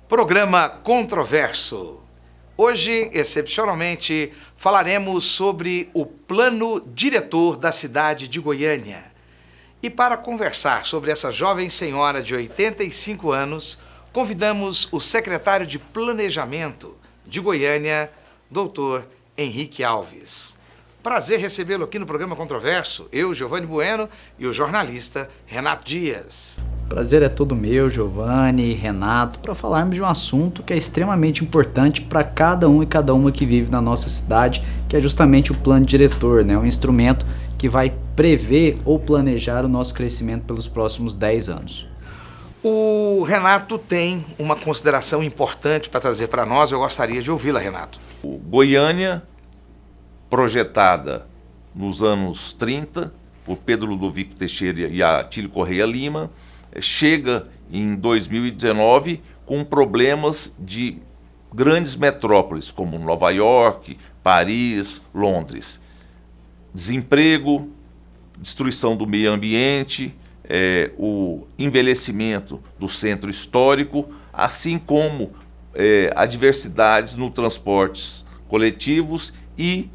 Programa Controverso. Hoje, excepcionalmente, falaremos sobre o plano diretor da cidade de Goiânia. E para conversar sobre essa jovem senhora de 85 anos, convidamos o secretário de Planejamento de Goiânia, Dr. Henrique Alves. Prazer recebê-lo aqui no programa Controverso, eu, Giovanni Bueno, e o jornalista Renato Dias. Prazer é todo meu, Giovanni e Renato, para falarmos de um assunto que é extremamente importante para cada um e cada uma que vive na nossa cidade, que é justamente o plano diretor, né? Um instrumento que vai prever ou planejar o nosso crescimento pelos próximos 10 anos. O Renato tem uma consideração importante para trazer para nós, eu gostaria de ouvi-la, Renato. Goiânia, projetada nos anos 30 por Pedro Ludovico Teixeira e Atílio Correia Lima, chega em 2019 com problemas de grandes metrópoles como Nova York, Paris, Londres. Desemprego, destruição do meio ambiente, o envelhecimento do centro histórico, assim como adversidades no transportes coletivos e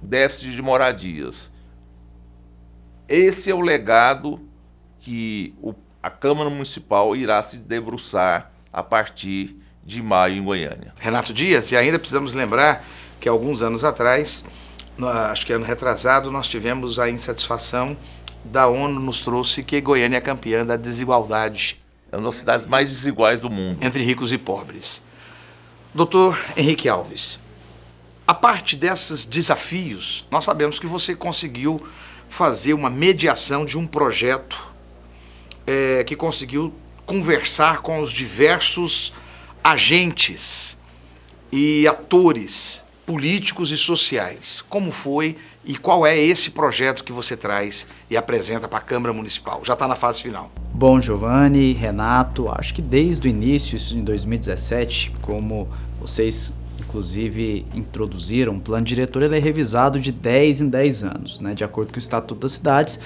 déficit de moradias. Esse é o legado que a Câmara Municipal irá se debruçar a partir de maio em Goiânia. Renato Dias, e ainda precisamos lembrar que alguns anos atrás, acho que ano retrasado, nós tivemos a insatisfação da ONU nos trouxe que Goiânia é campeã da desigualdade. É uma das cidades mais desiguais do mundo. Entre ricos e pobres. Doutor Henrique Alves, a parte desses desafios, nós sabemos que você conseguiu fazer uma mediação de um projeto que conseguiu conversar com os diversos agentes e atores políticos e sociais. Como foi e qual é esse projeto que você traz e apresenta para a Câmara Municipal? Já está na fase final. Bom, Giovanni, Renato, acho que desde o início, isso em 2017, como vocês inclusive introduziram, o plano diretor ele é revisado de 10 em 10 anos, né, de acordo com o Estatuto das Cidades,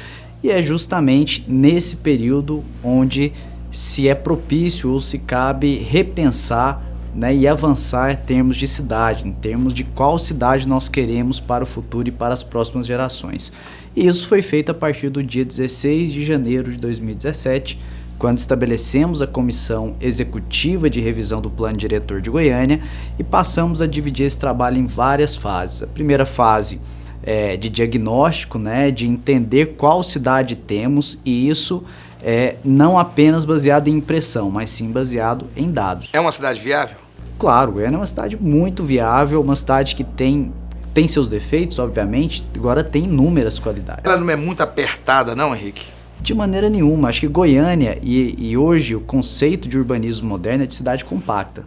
e é justamente nesse período onde se é propício ou se cabe repensar, né, e avançar em termos de cidade, em termos de qual cidade nós queremos para o futuro e para as próximas gerações. E isso foi feito a partir do dia 16 de janeiro de 2017, quando estabelecemos a Comissão Executiva de Revisão do Plano Diretor de Goiânia e passamos a dividir esse trabalho em várias fases. A primeira fase de diagnóstico, né, de entender qual cidade temos, e isso não apenas baseado em impressão, mas sim baseado em dados. É uma cidade viável? Claro, Goiânia é uma cidade muito viável, uma cidade que tem seus defeitos, obviamente, agora tem inúmeras qualidades. Ela não é muito apertada não, Henrique? De maneira nenhuma. Acho que Goiânia e hoje o conceito de urbanismo moderno é de cidade compacta.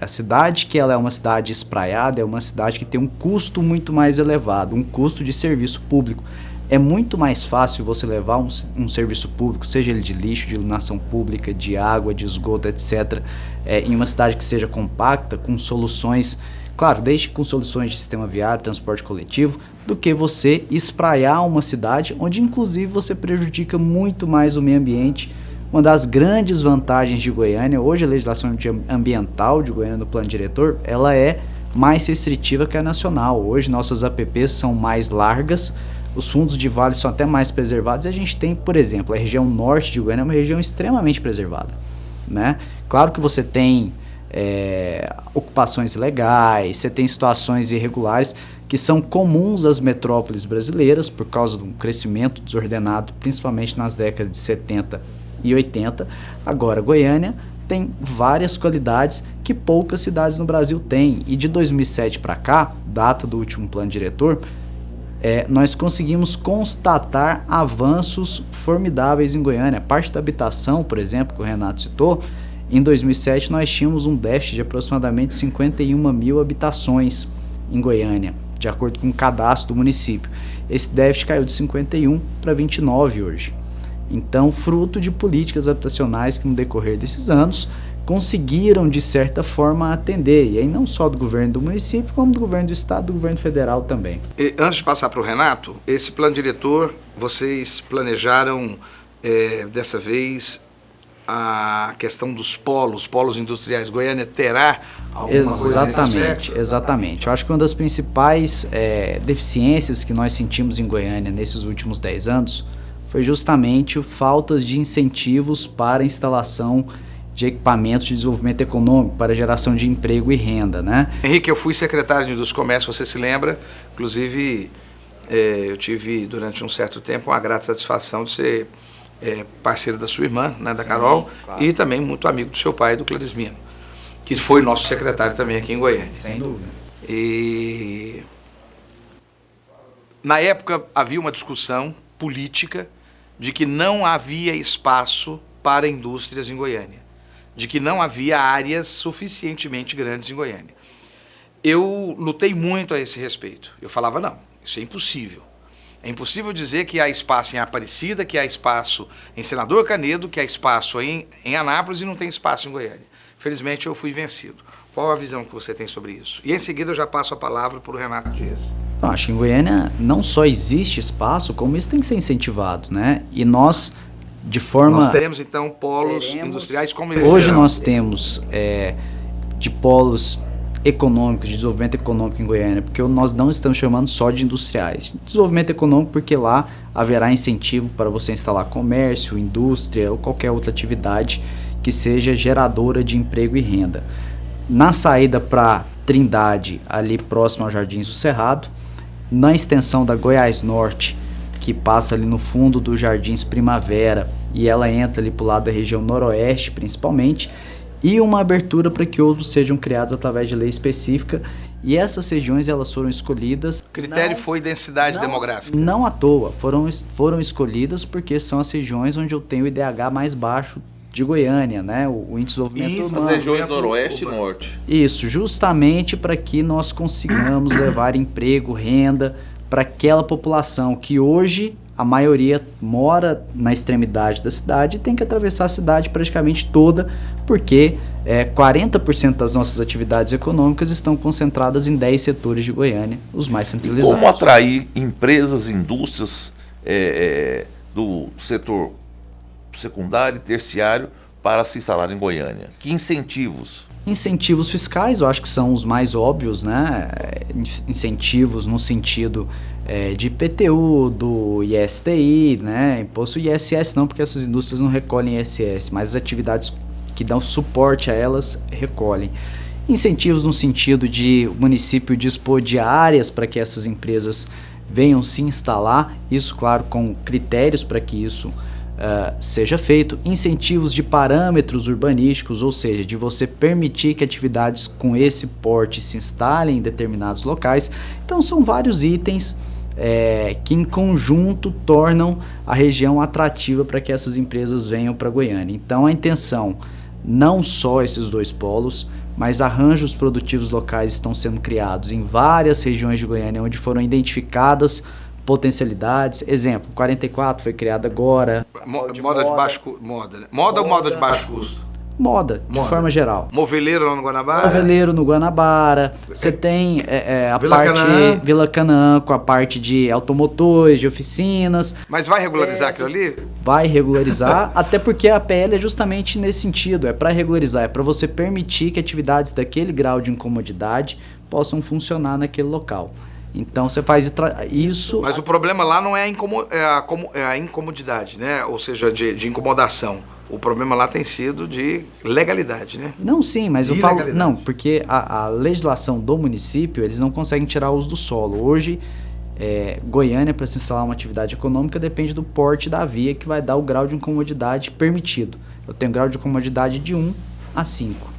A cidade que ela é uma cidade espraiada é uma cidade que tem um custo muito mais elevado, um custo de serviço público. É muito mais fácil você levar um serviço público, seja ele de lixo, de iluminação pública, de água, de esgoto, etc., em uma cidade que seja compacta, com soluções, claro, desde com soluções de sistema viário, transporte coletivo, do que você espraiar uma cidade onde inclusive você prejudica muito mais o meio ambiente. Uma das grandes vantagens de Goiânia, hoje a legislação ambiental de Goiânia no plano diretor, ela é mais restritiva que a nacional. Hoje nossas APPs são mais largas, os fundos de vale são até mais preservados e a gente tem, por exemplo, a região norte de Goiânia é uma região extremamente preservada, né? Claro que você tem ocupações ilegais, você tem situações irregulares que são comuns às metrópoles brasileiras por causa do crescimento desordenado, principalmente nas décadas de 70 e 80. Agora, Goiânia tem várias qualidades que poucas cidades no Brasil têm. E de 2007 para cá, data do último plano diretor, nós conseguimos constatar avanços formidáveis em Goiânia. A parte da habitação, por exemplo, que o Renato citou, em 2007 nós tínhamos um déficit de aproximadamente 51 mil habitações em Goiânia, de acordo com o cadastro do município. Esse déficit caiu de 51 para 29 hoje. Então, fruto de políticas habitacionais que no decorrer desses anos conseguiram, de certa forma, atender. E aí não só do governo do município, como do governo do estado, do governo federal também. E, antes de passar para o Renato, esse plano diretor, vocês planejaram, dessa vez, a questão dos polos industriais. Goiânia terá alguma coisa nesse aspecto? Exatamente. Eu acho que uma das principais deficiências que nós sentimos em Goiânia nesses últimos 10 anos foi justamente a falta de incentivos para a instalação de equipamentos de desenvolvimento econômico, para geração de emprego e renda, né? Henrique, eu fui secretário de Indústria e Comércio, você se lembra? Inclusive, eu tive durante um certo tempo uma grata satisfação de ser parceiro da sua irmã, né, da Carol, claro. E também muito amigo do seu pai, do Clarismino, que foi nosso secretário também aqui em Goiânia. Sem dúvida. E na época havia uma discussão política de que não havia espaço para indústrias em Goiânia, de que não havia áreas suficientemente grandes em Goiânia. Eu lutei muito a esse respeito. Eu falava, não, isso é impossível. É impossível dizer que há espaço em Aparecida, que há espaço em Senador Canedo, que há espaço em Anápolis e não tem espaço em Goiânia. Felizmente eu fui vencido. Qual a visão que você tem sobre isso? E em seguida eu já passo a palavra para o Renato Dias. Então, acho que em Goiânia não só existe espaço, como isso tem que ser incentivado, né? E nós, de forma... Nós teremos então polos industriais como eles Hoje serão. Nós temos de polos econômicos, de desenvolvimento econômico em Goiânia, porque nós não estamos chamando só de industriais. Desenvolvimento econômico porque lá haverá incentivo para você instalar comércio, indústria ou qualquer outra atividade que seja geradora de emprego e renda. Na saída para Trindade, ali próximo ao Jardins do Cerrado, na extensão da Goiás Norte, que passa ali no fundo dos Jardins Primavera e ela entra ali para o lado da região noroeste principalmente, e uma abertura para que outros sejam criados através de lei específica, e essas regiões elas foram escolhidas... O critério foi densidade demográfica? Não à toa, foram escolhidas porque são as regiões onde eu tenho o IDH mais baixo de Goiânia, né? O índice de desenvolvimento urbano. As regiões noroeste e norte. Isso, justamente para que nós consigamos levar emprego, renda para aquela população que hoje a maioria mora na extremidade da cidade e tem que atravessar a cidade praticamente toda, porque 40% das nossas atividades econômicas estão concentradas em 10 setores de Goiânia, os mais centralizados. Como atrair empresas, indústrias do setor secundário e terciário para se instalar em Goiânia? Que incentivos? Incentivos fiscais, eu acho que são os mais óbvios, né? Incentivos no sentido de IPTU, do ISTI, né? Imposto ISS não, porque essas indústrias não recolhem ISS, mas as atividades que dão suporte a elas recolhem. Incentivos no sentido de o município dispor de áreas para que essas empresas venham se instalar, isso, claro, com critérios para que isso seja feito. Incentivos de parâmetros urbanísticos, ou seja, de você permitir que atividades com esse porte se instalem em determinados locais. Então são vários itens que em conjunto tornam a região atrativa para que essas empresas venham para Goiânia. Então a intenção, não só esses dois polos, mas arranjos produtivos locais estão sendo criados em várias regiões de Goiânia onde foram identificadas potencialidades. Exemplo, 44 foi criada agora. Moda de baixo custo. Moda ou moda de baixo custo? Moda, de forma geral. Moveleiro lá no Guanabara? Moveleiro no Guanabara. Você tem a Vila parte Canaã. Vila Canaã, com a parte de automotores, de oficinas. Mas vai regularizar aquilo ali? Vai regularizar, até porque a PL é justamente nesse sentido, é para regularizar, é para você permitir que atividades daquele grau de incomodidade possam funcionar naquele local. Então você faz isso... Mas o problema lá não é a incomodidade, né? Ou seja, de incomodação. O problema lá tem sido de legalidade, né? Não, sim, mas eu falo... Não, porque a legislação do município, eles não conseguem tirar o uso do solo. Hoje, Goiânia, para se instalar uma atividade econômica, depende do porte da via, que vai dar o grau de incomodidade permitido. Eu tenho grau de incomodidade de 1 a 5.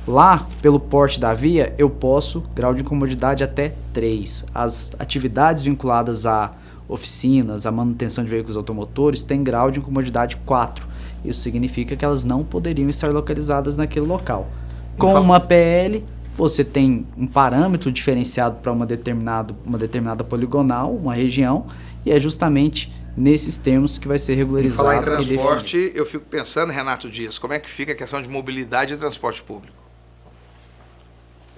Lá, pelo porte da via, eu posso grau de incomodidade até 3. As atividades vinculadas a oficinas, a manutenção de veículos automotores, têm grau de incomodidade 4. Isso significa que elas não poderiam estar localizadas naquele local. Com uma PL, você tem um parâmetro diferenciado para uma determinada poligonal, uma região, e é justamente nesses termos que vai ser regularizado. Falar em e definido. transporte, eu fico pensando, Renato Dias, como é que fica a questão de mobilidade e transporte público?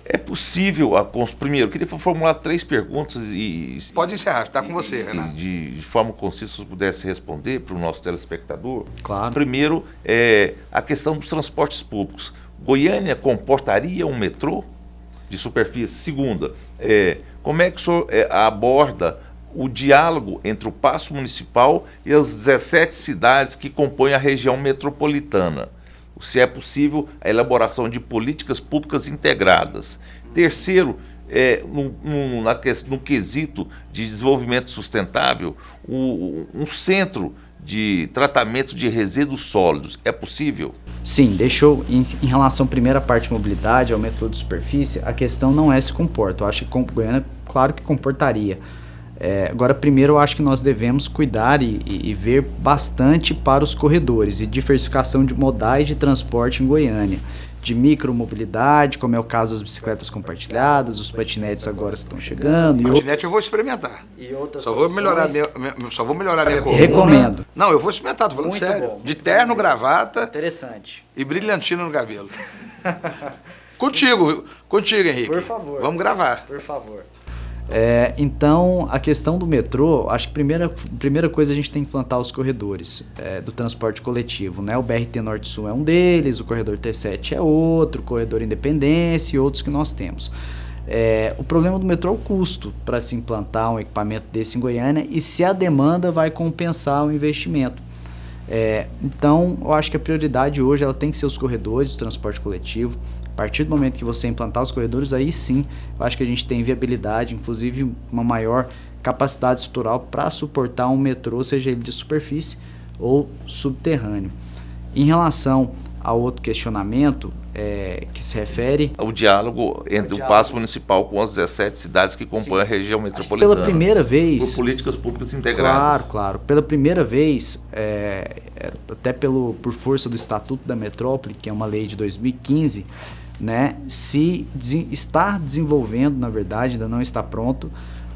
É possível, primeiro, eu queria formular 3 perguntas e Pode encerrar, está com você, Renato. de forma concisa, se pudesse responder para o nosso telespectador. Claro. Primeiro, a questão dos transportes públicos. Goiânia comportaria um metrô de superfície? Segunda, como é que o senhor aborda o diálogo entre o Paço Municipal e as 17 cidades que compõem a região metropolitana? Se é possível a elaboração de políticas públicas integradas. Terceiro, no quesito de desenvolvimento sustentável, um centro de tratamento de resíduos sólidos, é possível? Sim, em relação à primeira parte de mobilidade, ao metrô de superfície, a questão não é se comporta. Eu acho que Goiânia, claro que comportaria. Agora, primeiro, eu acho que nós devemos cuidar e ver bastante para os corredores e diversificação de modais de transporte em Goiânia. De micromobilidade, como é o caso das bicicletas compartilhadas, os patinetes agora estão chegando. Patinete eu vou experimentar. E outras Só vou melhorar minha coluna. Recomendo. Não, eu vou experimentar, tô falando Muito sério. bom. De terno, gravata Interessante. e brilhantina no cabelo. Contigo, Henrique. Por favor. Vamos gravar. Por favor. Então, a questão do metrô, acho que primeira coisa a gente tem que implantar os corredores do transporte coletivo, né? O BRT Norte-Sul é um deles, o corredor T7 é outro, o corredor Independência e outros que nós temos. O problema do metrô é o custo para se implantar um equipamento desse em Goiânia e se a demanda vai compensar o investimento. Então, eu acho que a prioridade hoje ela tem que ser os corredores do transporte coletivo. A partir do momento que você implantar os corredores, aí sim, eu acho que a gente tem viabilidade, inclusive uma maior capacidade estrutural para suportar um metrô, seja ele de superfície ou subterrâneo. Em relação ao outro questionamento, que se refere... O diálogo entre o Paço Municipal com as 17 cidades que compõem a região metropolitana. Pela primeira vez... Por políticas públicas integradas. Claro. Pela primeira vez, até por força do Estatuto da Metrópole, que é uma lei de 2015, né, está desenvolvendo, na verdade, ainda não está pronto,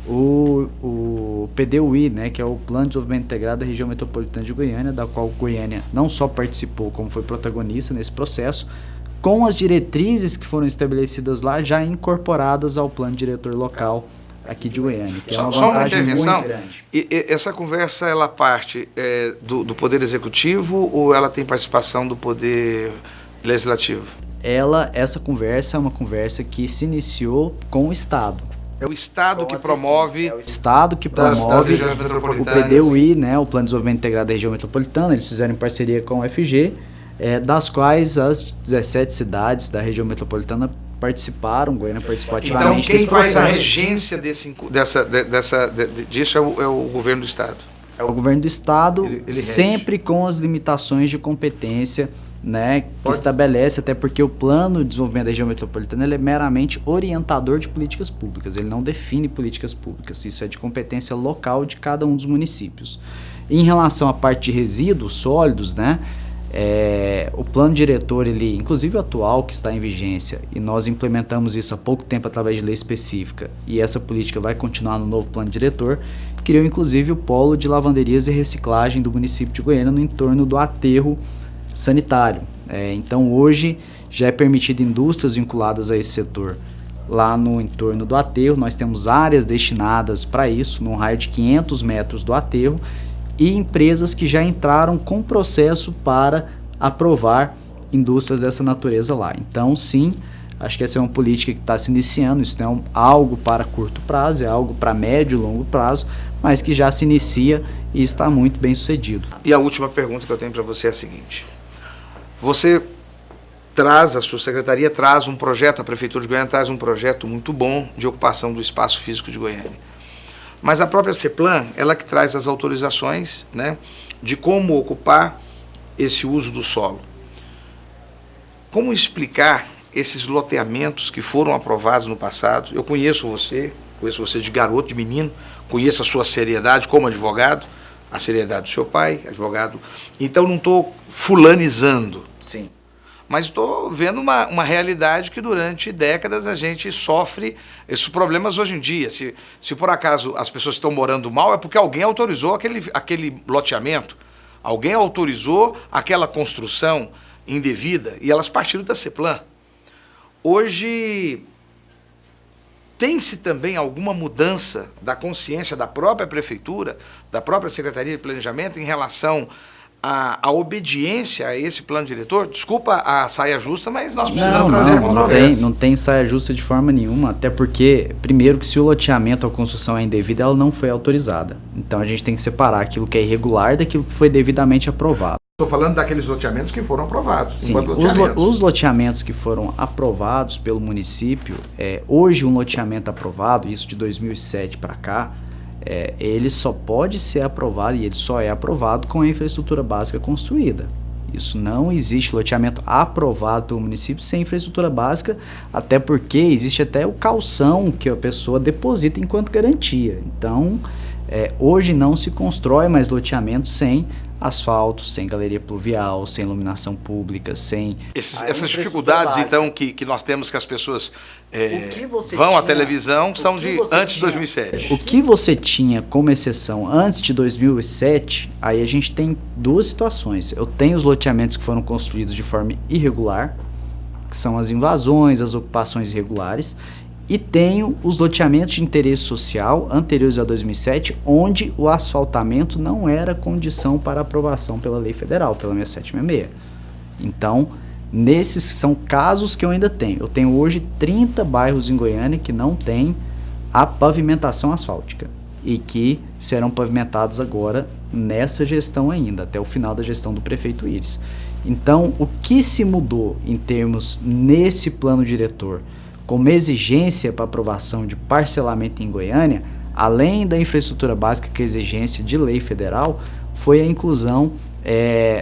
o PDUI, né, que é o Plano de Desenvolvimento Integrado da Região Metropolitana de Goiânia, da qual Goiânia não só participou, como foi protagonista nesse processo, com as diretrizes que foram estabelecidas lá, já incorporadas ao plano diretor local aqui de Goiânia, que é uma vantagem muito grande. E essa conversa, ela parte do Poder Executivo ou ela tem participação do Poder Legislativo? Essa conversa é uma conversa que se iniciou com o Estado. É o Estado que promove... É o Estado que promove o PDUI, né, o Plano de Desenvolvimento Integrado da Região Metropolitana. Eles fizeram em parceria com o FG, das quais as 17 cidades da região metropolitana participaram, Goiânia participou ativamente. Então, quem faz a regência disso é o governo do Estado? É o governo do Estado, ele sempre com as limitações de competência, né, que estabelece, até porque o Plano de Desenvolvimento da Região Metropolitana ele é meramente orientador de políticas públicas, ele não define políticas públicas, isso é de competência local de cada um dos municípios. Em relação à parte de resíduos sólidos, né, o plano diretor, ele, inclusive o atual que está em vigência, e nós implementamos isso há pouco tempo através de lei específica, e essa política vai continuar no novo plano diretor, criou inclusive o polo de lavanderias e reciclagem do município de Goiânia no entorno do aterro sanitário. Então hoje já é permitido indústrias vinculadas a esse setor lá no entorno do aterro, nós temos áreas destinadas para isso, num raio de 500 metros do aterro, e empresas que já entraram com processo para aprovar indústrias dessa natureza lá. Então, sim, acho que essa é uma política que está se iniciando, isso não é algo para curto prazo, é algo para médio e longo prazo, mas que já se inicia e está muito bem sucedido. E a última pergunta que eu tenho para você é a seguinte: você a sua secretaria traz um projeto, a Prefeitura de Goiânia traz um projeto muito bom de ocupação do espaço físico de Goiânia. Mas a própria CEPLAN, ela que traz as autorizações, né, de como ocupar esse uso do solo. Como explicar esses loteamentos que foram aprovados no passado? Eu conheço você de garoto, de menino, conheço a sua seriedade como advogado, a seriedade do seu pai, advogado. Então não estou fulanizando. Sim. mas estou vendo uma realidade que durante décadas a gente sofre esses problemas hoje em dia. Se por acaso as pessoas estão morando mal, é porque alguém autorizou aquele loteamento, alguém autorizou aquela construção indevida e elas partiram da CEPLAN. Hoje tem-se também alguma mudança da consciência da própria prefeitura, da própria Secretaria de Planejamento em relação à obediência a esse plano diretor? Desculpa a saia justa, mas nós precisamos trazer a controvérsia. Não tem saia justa de forma nenhuma, até porque, primeiro, que se o loteamento ou a construção é indevida, ela não foi autorizada. Então a gente tem que separar aquilo que é irregular daquilo que foi devidamente aprovado. Estou falando daqueles loteamentos que foram aprovados. Sim, os loteamentos que foram aprovados pelo município, hoje um loteamento aprovado, isso de 2007 para cá, ele só pode ser aprovado e ele só é aprovado com a infraestrutura básica construída. Isso não existe loteamento aprovado pelo município sem infraestrutura básica, até porque existe até o calção que a pessoa deposita enquanto garantia. Então, hoje não se constrói mais loteamento sem asfalto, sem galeria pluvial, sem iluminação pública, sem... Essas dificuldades, então, que nós temos que as pessoas vão à televisão são de antes de 2007. O que você tinha como exceção antes de 2007, aí a gente tem duas situações. Eu tenho os loteamentos que foram construídos de forma irregular, que são as invasões, as ocupações irregulares, e tenho os loteamentos de interesse social anteriores a 2007, onde o asfaltamento não era condição para aprovação pela lei federal, pela 6766. Então, nesses são casos que eu ainda tenho. Eu tenho hoje 30 bairros em Goiânia que não têm a pavimentação asfáltica e que serão pavimentados agora nessa gestão ainda, até o final da gestão do prefeito Íris. Então, o que se mudou em termos nesse plano diretor como exigência para aprovação de parcelamento em Goiânia, além da infraestrutura básica, que é exigência de lei federal, foi a inclusão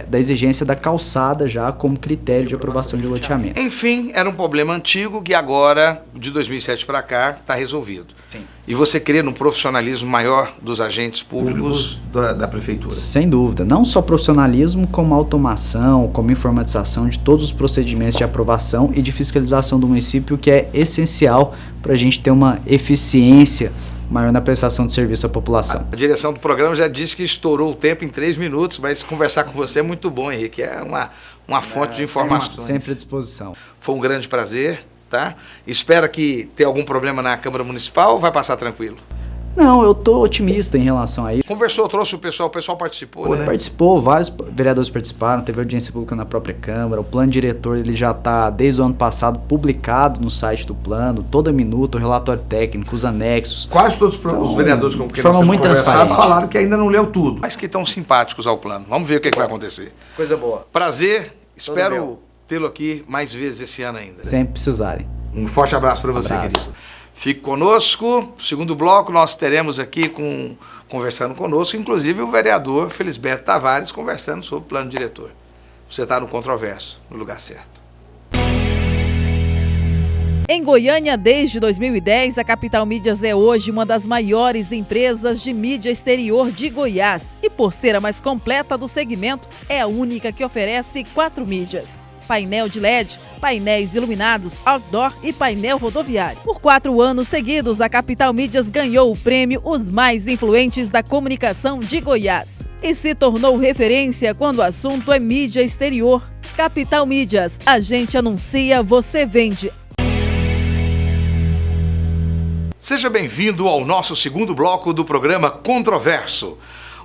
da exigência da calçada já como critério de aprovação de loteamento. Enfim, era um problema antigo que agora, de 2007 para cá, está resolvido. Sim. E você crê num profissionalismo maior dos agentes públicos da prefeitura? Sem dúvida. Não só profissionalismo, como automação, como informatização de todos os procedimentos de aprovação e de fiscalização do município, que é essencial para a gente ter uma eficiência maior na prestação de serviço à população. A direção do programa já disse que estourou o tempo em 3 minutos, mas conversar com você é muito bom, Henrique. É uma fonte de informações. Sempre à disposição. Foi um grande prazer, tá? Espera que tenha algum problema na Câmara Municipal ou vai passar tranquilo? Não, eu tô otimista em relação a isso. Conversou, trouxe o pessoal participou, né? Participou, vários vereadores participaram, teve audiência pública na própria Câmara, o plano diretor ele já está, desde o ano passado, publicado no site do plano, toda minuta, o relatório técnico, os anexos. Quase todos os vereadores com quem nós temos conversado falaram que ainda não leu tudo, mas que estão simpáticos ao plano. Vamos ver o que vai acontecer. Coisa boa. Prazer, espero tê-lo aqui mais vezes esse ano ainda. Sempre precisarem. Um forte abraço para você, querido. Fique conosco. Segundo bloco, nós teremos aqui conversando conosco, inclusive o vereador Felisberto Tavares conversando sobre o plano diretor. Você está no Controverso, no lugar certo. Em Goiânia, desde 2010, a Capital Mídias é hoje uma das maiores empresas de mídia exterior de Goiás. E por ser a mais completa do segmento, é a única que oferece 4 mídias: painel de LED, painéis iluminados, outdoor e painel rodoviário. Por 4 anos seguidos, a Capital Mídias ganhou o prêmio Os Mais Influentes da Comunicação de Goiás e se tornou referência quando o assunto é mídia exterior. Capital Mídias, a gente anuncia, você vende. Seja bem-vindo ao nosso segundo bloco do programa Controverso.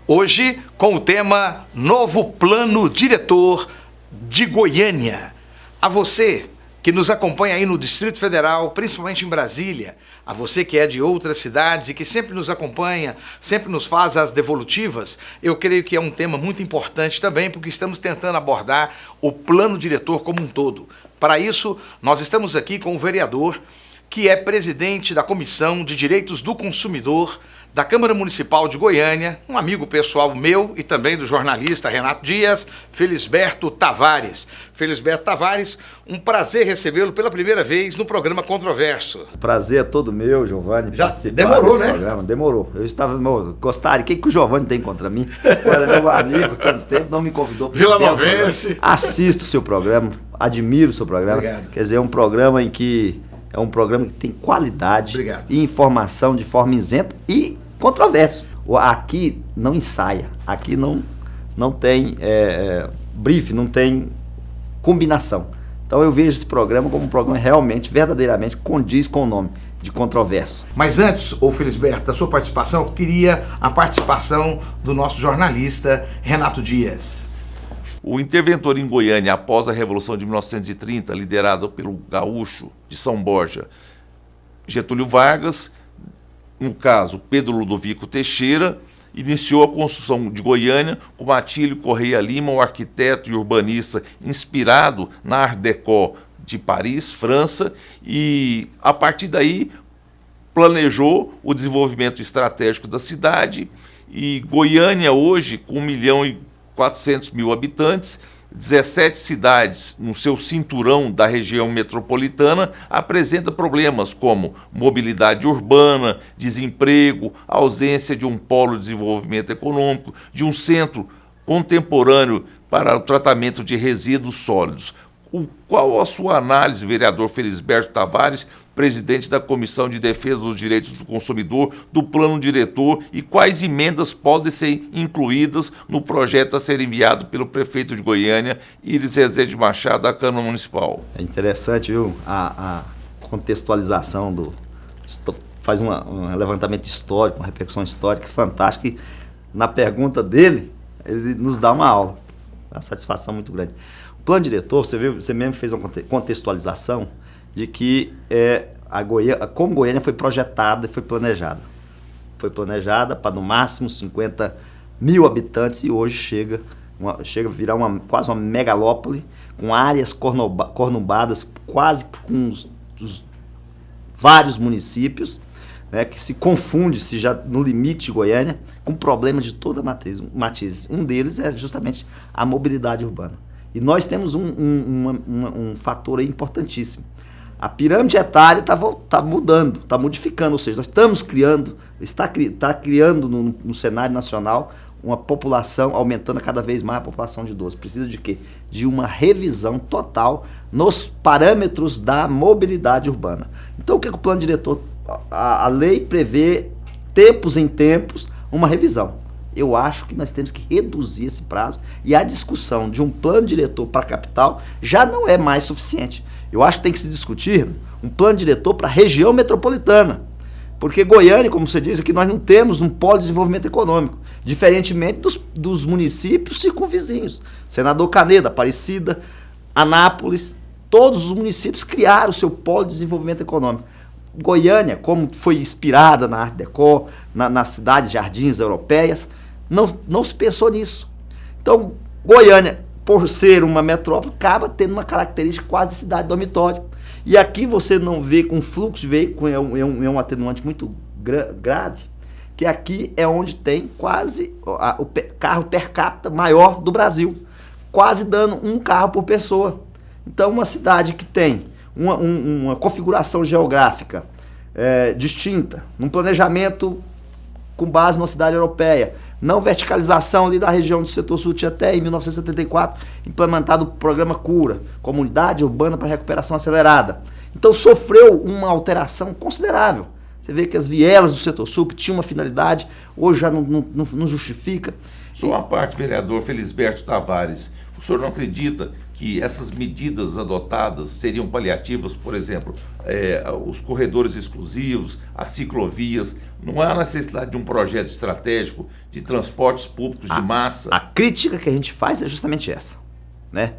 Hoje com o tema Novo Plano Diretor de Goiânia. A você que nos acompanha aí no Distrito Federal, principalmente em Brasília, a você que é de outras cidades e que sempre nos acompanha, sempre nos faz as devolutivas, eu creio que é um tema muito importante também, porque estamos tentando abordar o plano diretor como um todo. Para isso, nós estamos aqui com o vereador, que é presidente da Comissão de Direitos do Consumidor da Câmara Municipal de Goiânia, um amigo pessoal meu e também do jornalista Renato Dias, Felisberto Tavares. Felisberto Tavares, um prazer recebê-lo pela primeira vez no programa Controverso. O prazer é todo meu, Giovanni, já participar demorou, desse né? programa. Demorou. Eu estava, gostaria, o que o Giovanni tem contra mim? Era meu amigo, tanto tempo, não me convidou para Vila Novense. Assisto o seu programa, admiro o seu programa. Obrigado. Quer dizer, é um programa que tem qualidade. Obrigado. E informação de forma isenta e controverso. Aqui não ensaia, aqui não tem brief, não tem combinação. Então eu vejo esse programa como um programa realmente, verdadeiramente condiz com o nome de Controverso. Mas antes, ô Felisberto, da sua participação, eu queria a participação do nosso jornalista Renato Dias. O interventor em Goiânia após a Revolução de 1930, liderado pelo gaúcho de São Borja, Getúlio Vargas, no caso Pedro Ludovico Teixeira, iniciou a construção de Goiânia com Atílio Correia Lima, um arquiteto e urbanista inspirado na Art Deco de Paris, França, e a partir daí planejou o desenvolvimento estratégico da cidade. E Goiânia hoje, com 1.400.000 habitantes, 17 cidades no seu cinturão da região metropolitana, apresenta problemas como mobilidade urbana, desemprego, ausência de um polo de desenvolvimento econômico, de um centro contemporâneo para o tratamento de resíduos sólidos. Qual a sua análise, vereador Felisberto Tavares, presidente da Comissão de Defesa dos Direitos do Consumidor, do Plano Diretor, e quais emendas podem ser incluídas no projeto a ser enviado pelo prefeito de Goiânia, Iris Rezende Machado, da Câmara Municipal? É interessante, viu, a contextualização faz um levantamento histórico, uma repercussão histórica fantástica, e na pergunta dele, ele nos dá uma aula, uma satisfação muito grande. O plano diretor, você mesmo fez uma contextualização de que como Goiânia foi projetada e foi planejada. Foi planejada para no máximo 50.000 habitantes e hoje chega a virar quase uma megalópole, com áreas cornubadas, quase com os vários municípios, né, que se confunde, se já no limite de Goiânia, com problemas de toda matiz. Um deles é justamente a mobilidade urbana. E nós temos um fator aí importantíssimo. A pirâmide etária está mudando, está modificando, ou seja, nós estamos criando, está criando no cenário nacional uma população, aumentando cada vez mais a população de idosos. Precisa de quê? De uma revisão total nos parâmetros da mobilidade urbana. Então o que o plano diretor, a lei prevê tempos em tempos uma revisão. Eu acho que nós temos que reduzir esse prazo e a discussão de um plano diretor para a capital já não é mais suficiente. Eu acho que tem que se discutir um plano diretor para a região metropolitana. Porque Goiânia, como você disse, aqui nós não temos um polo de desenvolvimento econômico, diferentemente dos municípios circunvizinhos. Senador Canedo, Aparecida, Anápolis, todos os municípios criaram o seu polo de desenvolvimento econômico. Goiânia, como foi inspirada na Art Deco, nas cidades jardins europeias, não se pensou nisso. Então, Goiânia, por ser uma metrópole, acaba tendo uma característica quase de cidade dormitório. E aqui você não vê com fluxo de veículo, é um atenuante muito grave, que aqui é onde tem quase o carro per capita maior do Brasil, quase dando um carro por pessoa. Então, uma cidade que tem uma configuração geográfica distinta, num planejamento com base numa cidade europeia, não verticalização ali da região do setor sul, tinha até em 1974 implementado o programa CURA, Comunidade Urbana para Recuperação Acelerada. Então sofreu uma alteração considerável. Você vê que as vielas do setor sul, que tinham uma finalidade, hoje já não justifica. Só uma parte, vereador Felisberto Tavares, o senhor não acredita que essas medidas adotadas seriam paliativas, por exemplo, os corredores exclusivos, as ciclovias? Não há necessidade de um projeto estratégico de transportes públicos de massa? A crítica que a gente faz é justamente essa, né?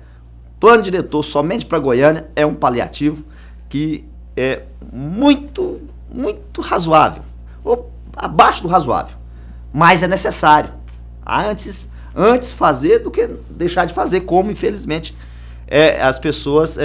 Plano diretor somente para Goiânia é um paliativo que é muito, muito razoável, ou abaixo do razoável, mas é necessário. Antes fazer do que deixar de fazer, como infelizmente as pessoas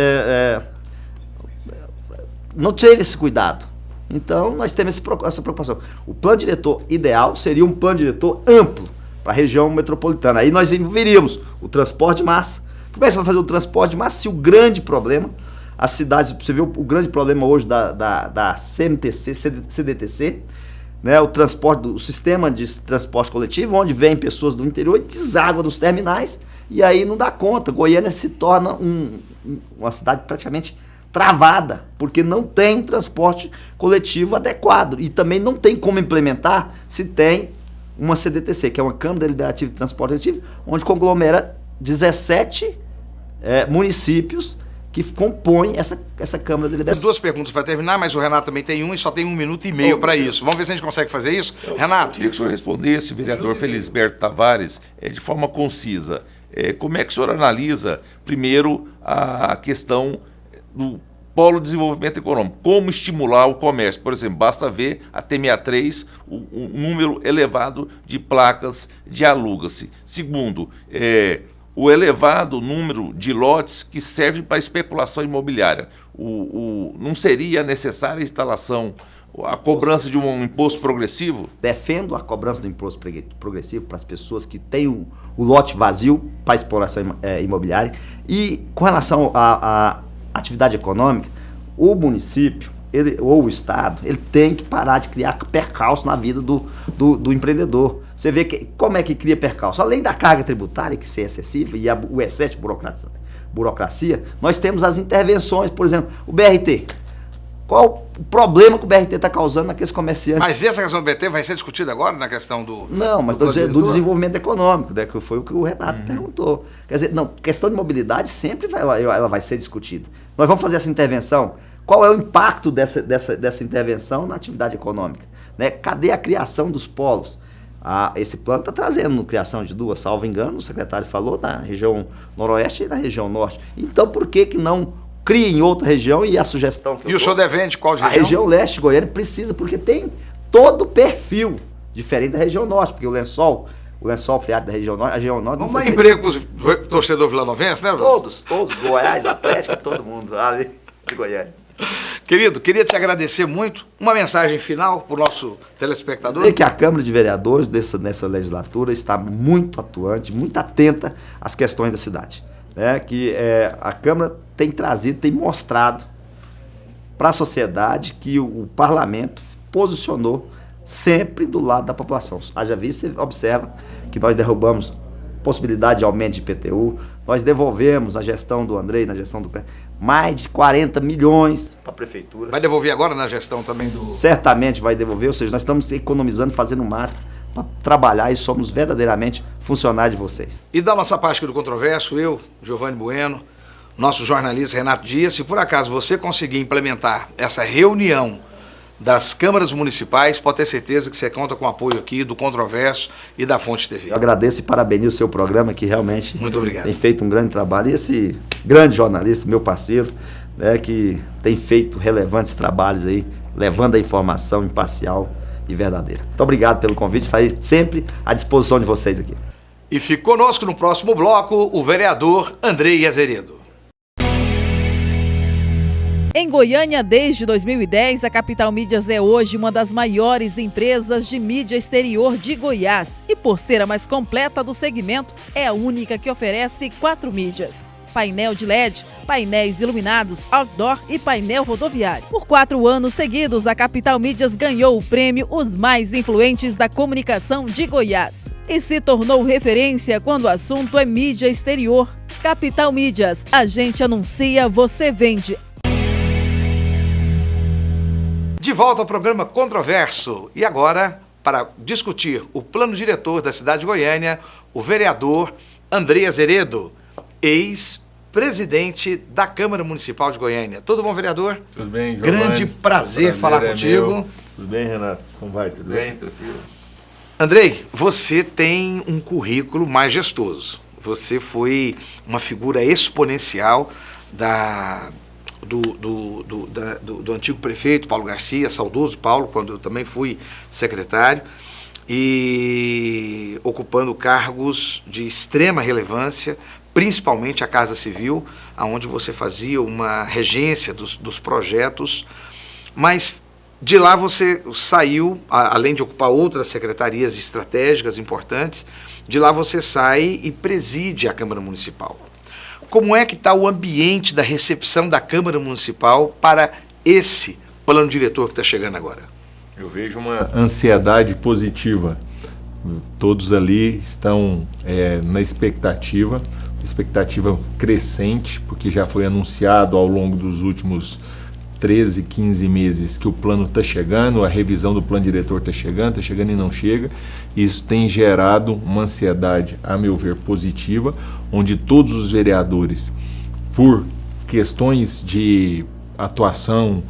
não tiveram esse cuidado. Então nós temos essa preocupação. O plano diretor ideal seria um plano diretor amplo para a região metropolitana. Aí nós envolveríamos o transporte de massa. Como é que você vai fazer o transporte de massa se o grande problema, as cidades, você vê o grande problema hoje da CMTC, CDTC, né, o sistema de transporte coletivo, onde vêm pessoas do interior e deságua dos terminais, e aí não dá conta. Goiânia se torna uma cidade praticamente travada, porque não tem transporte coletivo adequado, e também não tem como implementar se tem uma CDTC, que é uma Câmara Deliberativa de Transporte Coletivo, onde conglomera 17 municípios que compõem essa Câmara Deliberativa. Duas perguntas para terminar, mas o Renato também tem e só tem 1 minuto e meio para isso. Vamos ver se a gente consegue fazer isso. Renato. Queria que o senhor respondesse, vereador Felisberto Tavares, de forma concisa. Como é que o senhor analisa, primeiro, a questão do polo de desenvolvimento econômico? Como estimular o comércio? Por exemplo, basta ver a T63, o número elevado de placas de aluga-se. Segundo, o elevado número de lotes que servem para especulação imobiliária. Não seria necessária a instalação, a cobrança de um imposto progressivo? Defendo a cobrança do imposto progressivo para as pessoas que têm o lote vazio para exploração imobiliária. E com relação à atividade econômica, o município ou o Estado, ele tem que parar de criar percalço na vida do empreendedor. Você vê como é que cria percalço. Além da carga tributária, que ser excessiva, e o excesso de burocracia, nós temos as intervenções, por exemplo, o BRT. Qual o problema que o BRT está causando naqueles comerciantes? Mas essa questão do BRT vai ser discutida agora na questão do... Não, mas do desenvolvimento econômico, né, que foi o que o Renato perguntou. Quer dizer, não, questão de mobilidade sempre ela vai ser discutida. Nós vamos fazer essa intervenção. Qual é o impacto dessa intervenção na atividade econômica? Né? Cadê a criação dos polos? Esse plano está trazendo criação de 2, salvo engano, o secretário falou, na região noroeste e na região norte. Então, por que não cria em outra região? E a sugestão que o senhor defende qual região? A região leste de Goiânia precisa, porque tem todo o perfil diferente da região norte, porque o lençol freático da região norte, a região norte... Vamos dar emprego para os torcedores vilanovenses, né? Todos, Goiás, Atlético, todo mundo ali de Goiânia. Querido, queria te agradecer muito. Uma mensagem final para o nosso telespectador. Sei que a Câmara de Vereadores nessa legislatura está muito atuante, muito atenta às questões da cidade. Né? Que a Câmara tem mostrado para a sociedade que o parlamento posicionou sempre do lado da população. Haja vista, você observa que nós derrubamos possibilidade de aumento de IPTU, nós devolvemos na gestão do Andrei, na gestão do... mais de 40 milhões para a prefeitura. Vai devolver agora na gestão também do... Certamente vai devolver, ou seja, nós estamos economizando, fazendo o máximo para trabalhar e somos verdadeiramente funcionários de vocês. E da nossa parte aqui do Controverso, eu, Giovanni Bueno, nosso jornalista Renato Dias, se por acaso você conseguir implementar essa reunião das câmaras municipais, pode ter certeza que você conta com o apoio aqui do Controverso e da Fonte TV. Eu agradeço e parabenizo o seu programa, que realmente muito obrigado. Tem feito um grande trabalho. E esse grande jornalista, meu parceiro, né, que tem feito relevantes trabalhos aí, levando a informação imparcial e verdadeira. Muito obrigado pelo convite, estarei sempre à disposição de vocês aqui. E fique conosco no próximo bloco o vereador Andrei Azeredo. Em Goiânia, desde 2010, a Capital Mídias é hoje uma das maiores empresas de mídia exterior de Goiás. E por ser a mais completa do segmento, é a única que oferece 4 mídias: painel de LED, painéis iluminados, outdoor e painel rodoviário. Por 4 anos seguidos, a Capital Mídias ganhou o prêmio Os Mais Influentes da Comunicação de Goiás e se tornou referência quando o assunto é mídia exterior. Capital Mídias, a gente anuncia, você vende. De volta ao programa Controverso. E agora, para discutir o plano diretor da cidade de Goiânia, o vereador Andrei Azeredo, ex-presidente da Câmara Municipal de Goiânia. Tudo bom, vereador? Tudo bem, Giovanni. Grande prazer falar contigo. Meu. Tudo bem, Renato? Como vai? Tudo bem? Tranquilo. Andrei, você tem um currículo majestoso. Você foi uma figura exponencial do antigo prefeito Paulo Garcia, saudoso Paulo, quando eu também fui secretário, e ocupando cargos de extrema relevância, principalmente a Casa Civil, onde você fazia uma regência dos projetos, mas de lá você saiu, além de ocupar outras secretarias estratégicas importantes, de lá você sai e preside a Câmara Municipal. Como é que está o ambiente da recepção da Câmara Municipal para esse plano diretor que está chegando agora? Eu vejo uma ansiedade positiva. Todos ali estão na expectativa crescente, porque já foi anunciado ao longo dos últimos 13, 15 meses que o plano está chegando, a revisão do plano diretor está chegando e não chega. Isso tem gerado uma ansiedade, a meu ver, positiva, onde todos os vereadores, por questões de atuação,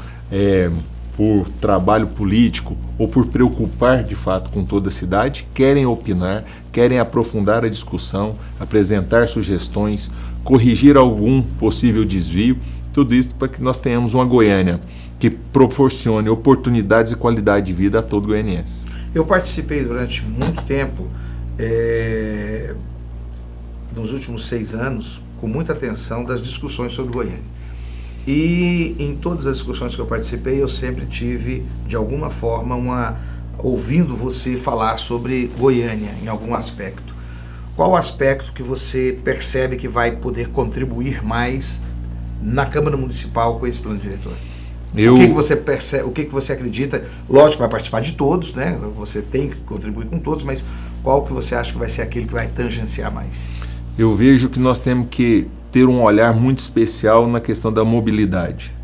por trabalho político ou por preocupar de fato com toda a cidade, querem opinar, querem aprofundar a discussão, apresentar sugestões, corrigir algum possível desvio, tudo isso para que nós tenhamos uma Goiânia que proporcione oportunidades e qualidade de vida a todo goianiense. Eu participei durante muito tempo, nos últimos 6 anos, com muita atenção das discussões sobre Goiânia. E em todas as discussões que eu participei, eu sempre tive, de alguma forma, ouvindo você falar sobre Goiânia, em algum aspecto. Qual o aspecto que você percebe que vai poder contribuir mais na Câmara Municipal com esse plano diretor? O que você percebe, o que você acredita? Lógico que vai participar de todos, né? Você tem que contribuir com todos, mas qual que você acha que vai ser aquele que vai tangenciar mais? Eu vejo que nós temos que ter um olhar muito especial na questão da mobilidade.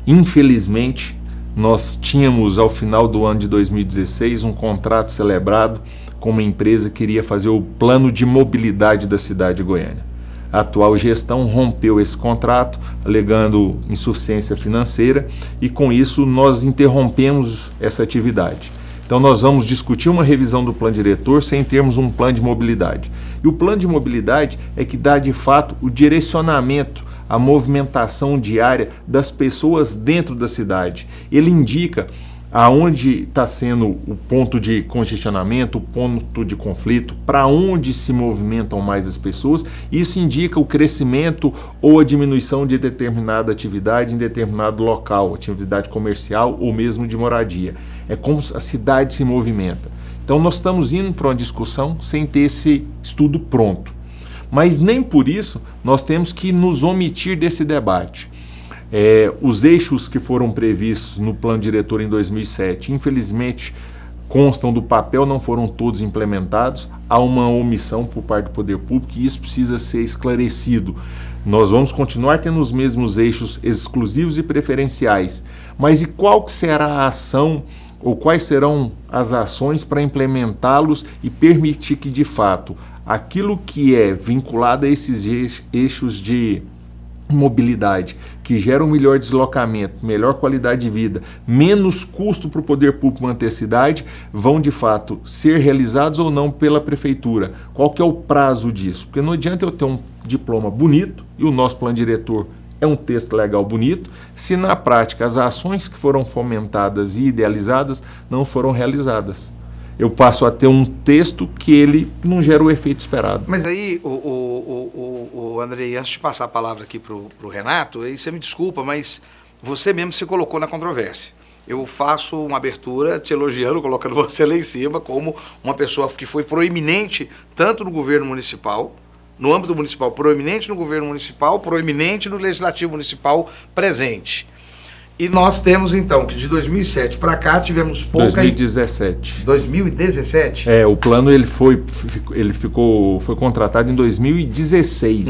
Infelizmente, nós tínhamos ao final do ano de 2016 um contrato celebrado com uma empresa que iria fazer o plano de mobilidade da cidade de Goiânia. A atual gestão rompeu esse contrato, alegando insuficiência financeira, e com isso nós interrompemos essa atividade. Então nós vamos discutir uma revisão do plano diretor sem termos um plano de mobilidade. E o plano de mobilidade é que dá de fato o direcionamento, a movimentação diária das pessoas dentro da cidade. Ele indica aonde está sendo o ponto de congestionamento, o ponto de conflito, para onde se movimentam mais as pessoas. Isso indica o crescimento ou a diminuição de determinada atividade em determinado local, atividade comercial ou mesmo de moradia. É como a cidade se movimenta. Então nós estamos indo para uma discussão sem ter esse estudo pronto. Mas nem por isso nós temos que nos omitir desse debate. Os eixos que foram previstos no plano diretor em 2007, infelizmente, constam do papel, não foram todos implementados. Há uma omissão por parte do poder público e isso precisa ser esclarecido. Nós vamos continuar tendo os mesmos eixos exclusivos e preferenciais, mas e qual que será a ação ou quais serão as ações para implementá-los e permitir que, de fato, aquilo que é vinculado a esses eixos de mobilidade, que gera um melhor deslocamento, melhor qualidade de vida, menos custo para o poder público manter a cidade, vão de fato ser realizados ou não pela prefeitura. Qual que é o prazo disso? Porque não adianta eu ter um diploma bonito, e o nosso plano diretor é um texto legal bonito, se na prática as ações que foram fomentadas e idealizadas não foram realizadas. Eu passo a ter um texto que ele não gera o efeito esperado. Mas aí, Andrei, antes de passar a palavra aqui para o Renato, aí você me desculpa, mas você mesmo se colocou na controvérsia. Eu faço uma abertura te elogiando, colocando você lá em cima como uma pessoa que foi proeminente tanto no governo municipal, no âmbito municipal, proeminente no governo municipal, proeminente no legislativo municipal presente. E nós temos, então, que de 2007 para cá tivemos pouca... 2017. 2017? O plano ele foi contratado em 2016.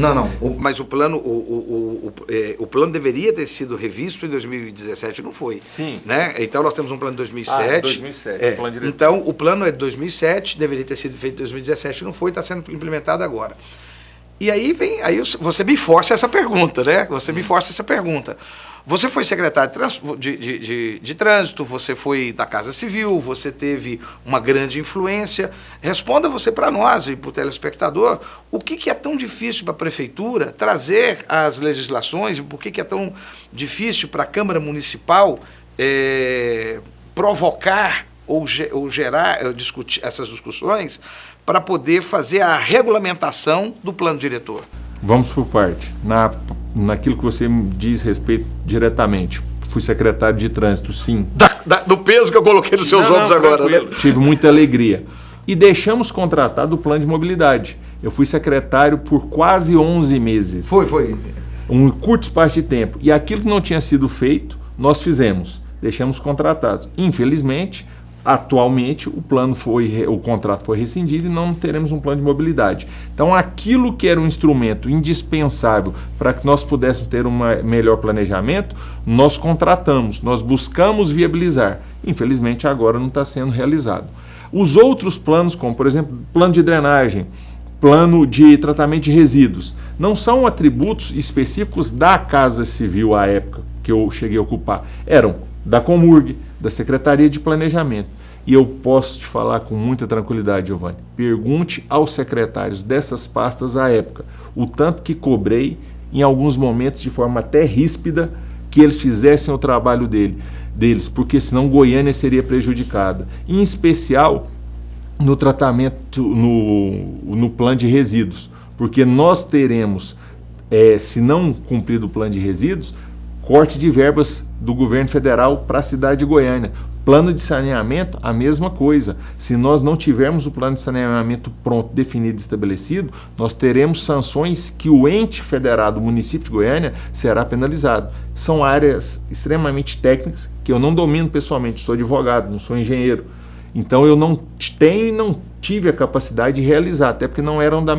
Mas o plano, o plano deveria ter sido revisto em 2017, não foi? Sim. Né? Então nós temos um plano de 2007. 2007. Plano diretor. Então o plano é de 2007, deveria ter sido feito em 2017, não foi, está sendo implementado agora. E aí você me força essa pergunta, né? Você foi secretário de trânsito, você foi da Casa Civil, você teve uma grande influência. Responda você para nós e para o telespectador, o que é tão difícil para a prefeitura trazer as legislações, por que é tão difícil para a Câmara Municipal provocar ou gerar, discutir essas discussões para poder fazer a regulamentação do plano diretor? Vamos por parte. Naquilo que você diz respeito diretamente. Fui secretário de trânsito, sim. Do peso que eu coloquei nos seus ombros agora, né? Tive muita alegria. E deixamos contratado o plano de mobilidade. Eu fui secretário por quase 11 meses. Foi. Um curto espaço de tempo. E aquilo que não tinha sido feito, nós fizemos. Deixamos contratado. Infelizmente, Atualmente o contrato foi rescindido e não teremos um plano de mobilidade. Então aquilo que era um instrumento indispensável para que nós pudéssemos ter um melhor planejamento, nós contratamos, nós buscamos viabilizar. Infelizmente agora não está sendo realizado. Os outros planos, como por exemplo, plano de drenagem, plano de tratamento de resíduos, não são atributos específicos da Casa Civil à época que eu cheguei a ocupar, eram da Comurg, da Secretaria de Planejamento. E eu posso te falar com muita tranquilidade, Giovanni, pergunte aos secretários dessas pastas à época, o tanto que cobrei, em alguns momentos de forma até ríspida, que eles fizessem o trabalho deles, porque senão Goiânia seria prejudicada. Em especial no tratamento, no plano de resíduos, porque nós teremos, se não cumprido o plano de resíduos, corte de verbas do governo federal para a cidade de Goiânia. Plano de saneamento, a mesma coisa. Se nós não tivermos o plano de saneamento pronto, definido e estabelecido, nós teremos sanções que o ente federado, o município de Goiânia, será penalizado. São áreas extremamente técnicas que eu não domino pessoalmente, sou advogado, não sou engenheiro. Então eu não tenho e não tive a capacidade de realizar, até porque não eram da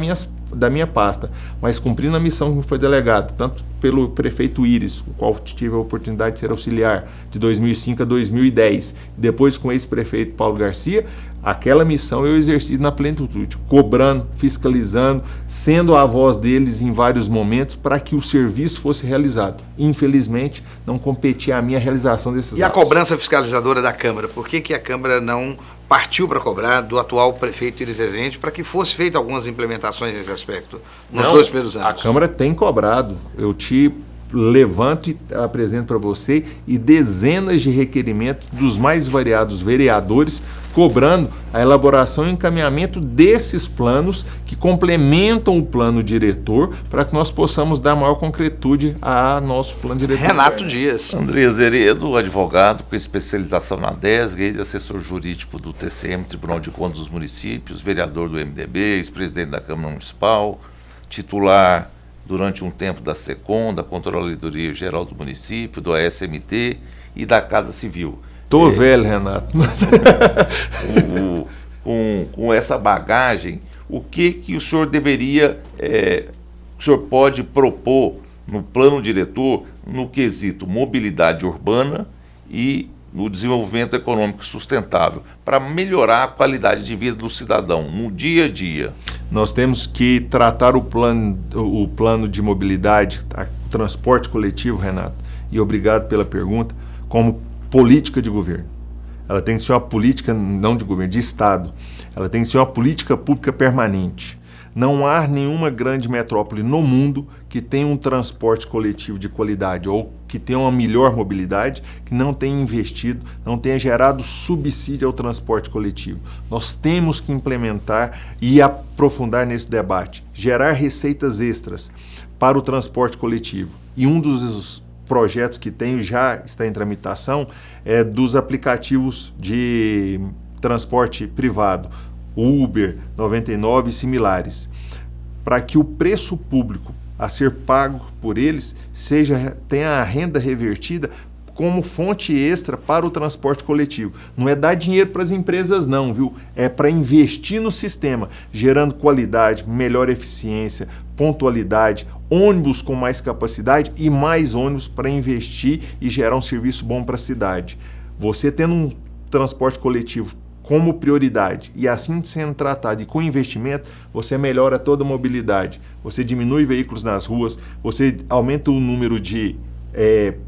minha pasta, mas cumprindo a missão que me foi delegada, tanto pelo prefeito Íris, o qual tive a oportunidade de ser auxiliar de 2005 a 2010, depois com o ex-prefeito Paulo Garcia, aquela missão eu exerci na plenitude, cobrando, fiscalizando, sendo a voz deles em vários momentos para que o serviço fosse realizado. Infelizmente, não competia a minha realização desses E a atos. cobrança fiscalizadora da Câmara? Por que a Câmara não partiu para cobrar do atual prefeito Íris Rezende para que fosse feita algumas implementações nesse aspecto nos 2 primeiros anos? A Câmara tem cobrado. Eu te levanto e apresento para você e dezenas de requerimentos dos mais variados vereadores cobrando a elaboração e encaminhamento desses planos que complementam o plano diretor para que nós possamos dar maior concretude a nosso plano diretor. Renato Dias. André Zeredo, advogado com especialização na DESG, assessor jurídico do TCM, Tribunal de Contas dos Municípios, vereador do MDB, ex-presidente da Câmara Municipal, titular durante um tempo da SECOM, da Controladoria Geral do Município, do ASMT e da Casa Civil. Tô velho, Renato. Com essa bagagem, o que o senhor deveria, o senhor pode propor no plano diretor no quesito mobilidade urbana e no desenvolvimento econômico sustentável, para melhorar a qualidade de vida do cidadão no dia a dia? Nós temos que tratar o plano de mobilidade, o transporte coletivo, Renato, e obrigado pela pergunta, como política de governo. Ela tem que ser uma política, não de governo, de Estado. Ela tem que ser uma política pública permanente. Não há nenhuma grande metrópole no mundo que tenha um transporte coletivo de qualidade ou que tenha uma melhor mobilidade, que não tenha investido, não tenha gerado subsídio ao transporte coletivo. Nós temos que implementar e aprofundar nesse debate, gerar receitas extras para o transporte coletivo. E um dos projetos que tenho já está em tramitação é dos aplicativos de transporte privado, Uber, 99 e similares, para que o preço público a ser pago por eles tenha a renda revertida como fonte extra para o transporte coletivo. Não é dar dinheiro para as empresas não, viu? É para investir no sistema, gerando qualidade, melhor eficiência, pontualidade, ônibus com mais capacidade e mais ônibus para investir e gerar um serviço bom para a cidade. Você tendo um transporte coletivo como prioridade e assim sendo tratado e com investimento, você melhora toda a mobilidade, você diminui veículos nas ruas, você aumenta o número de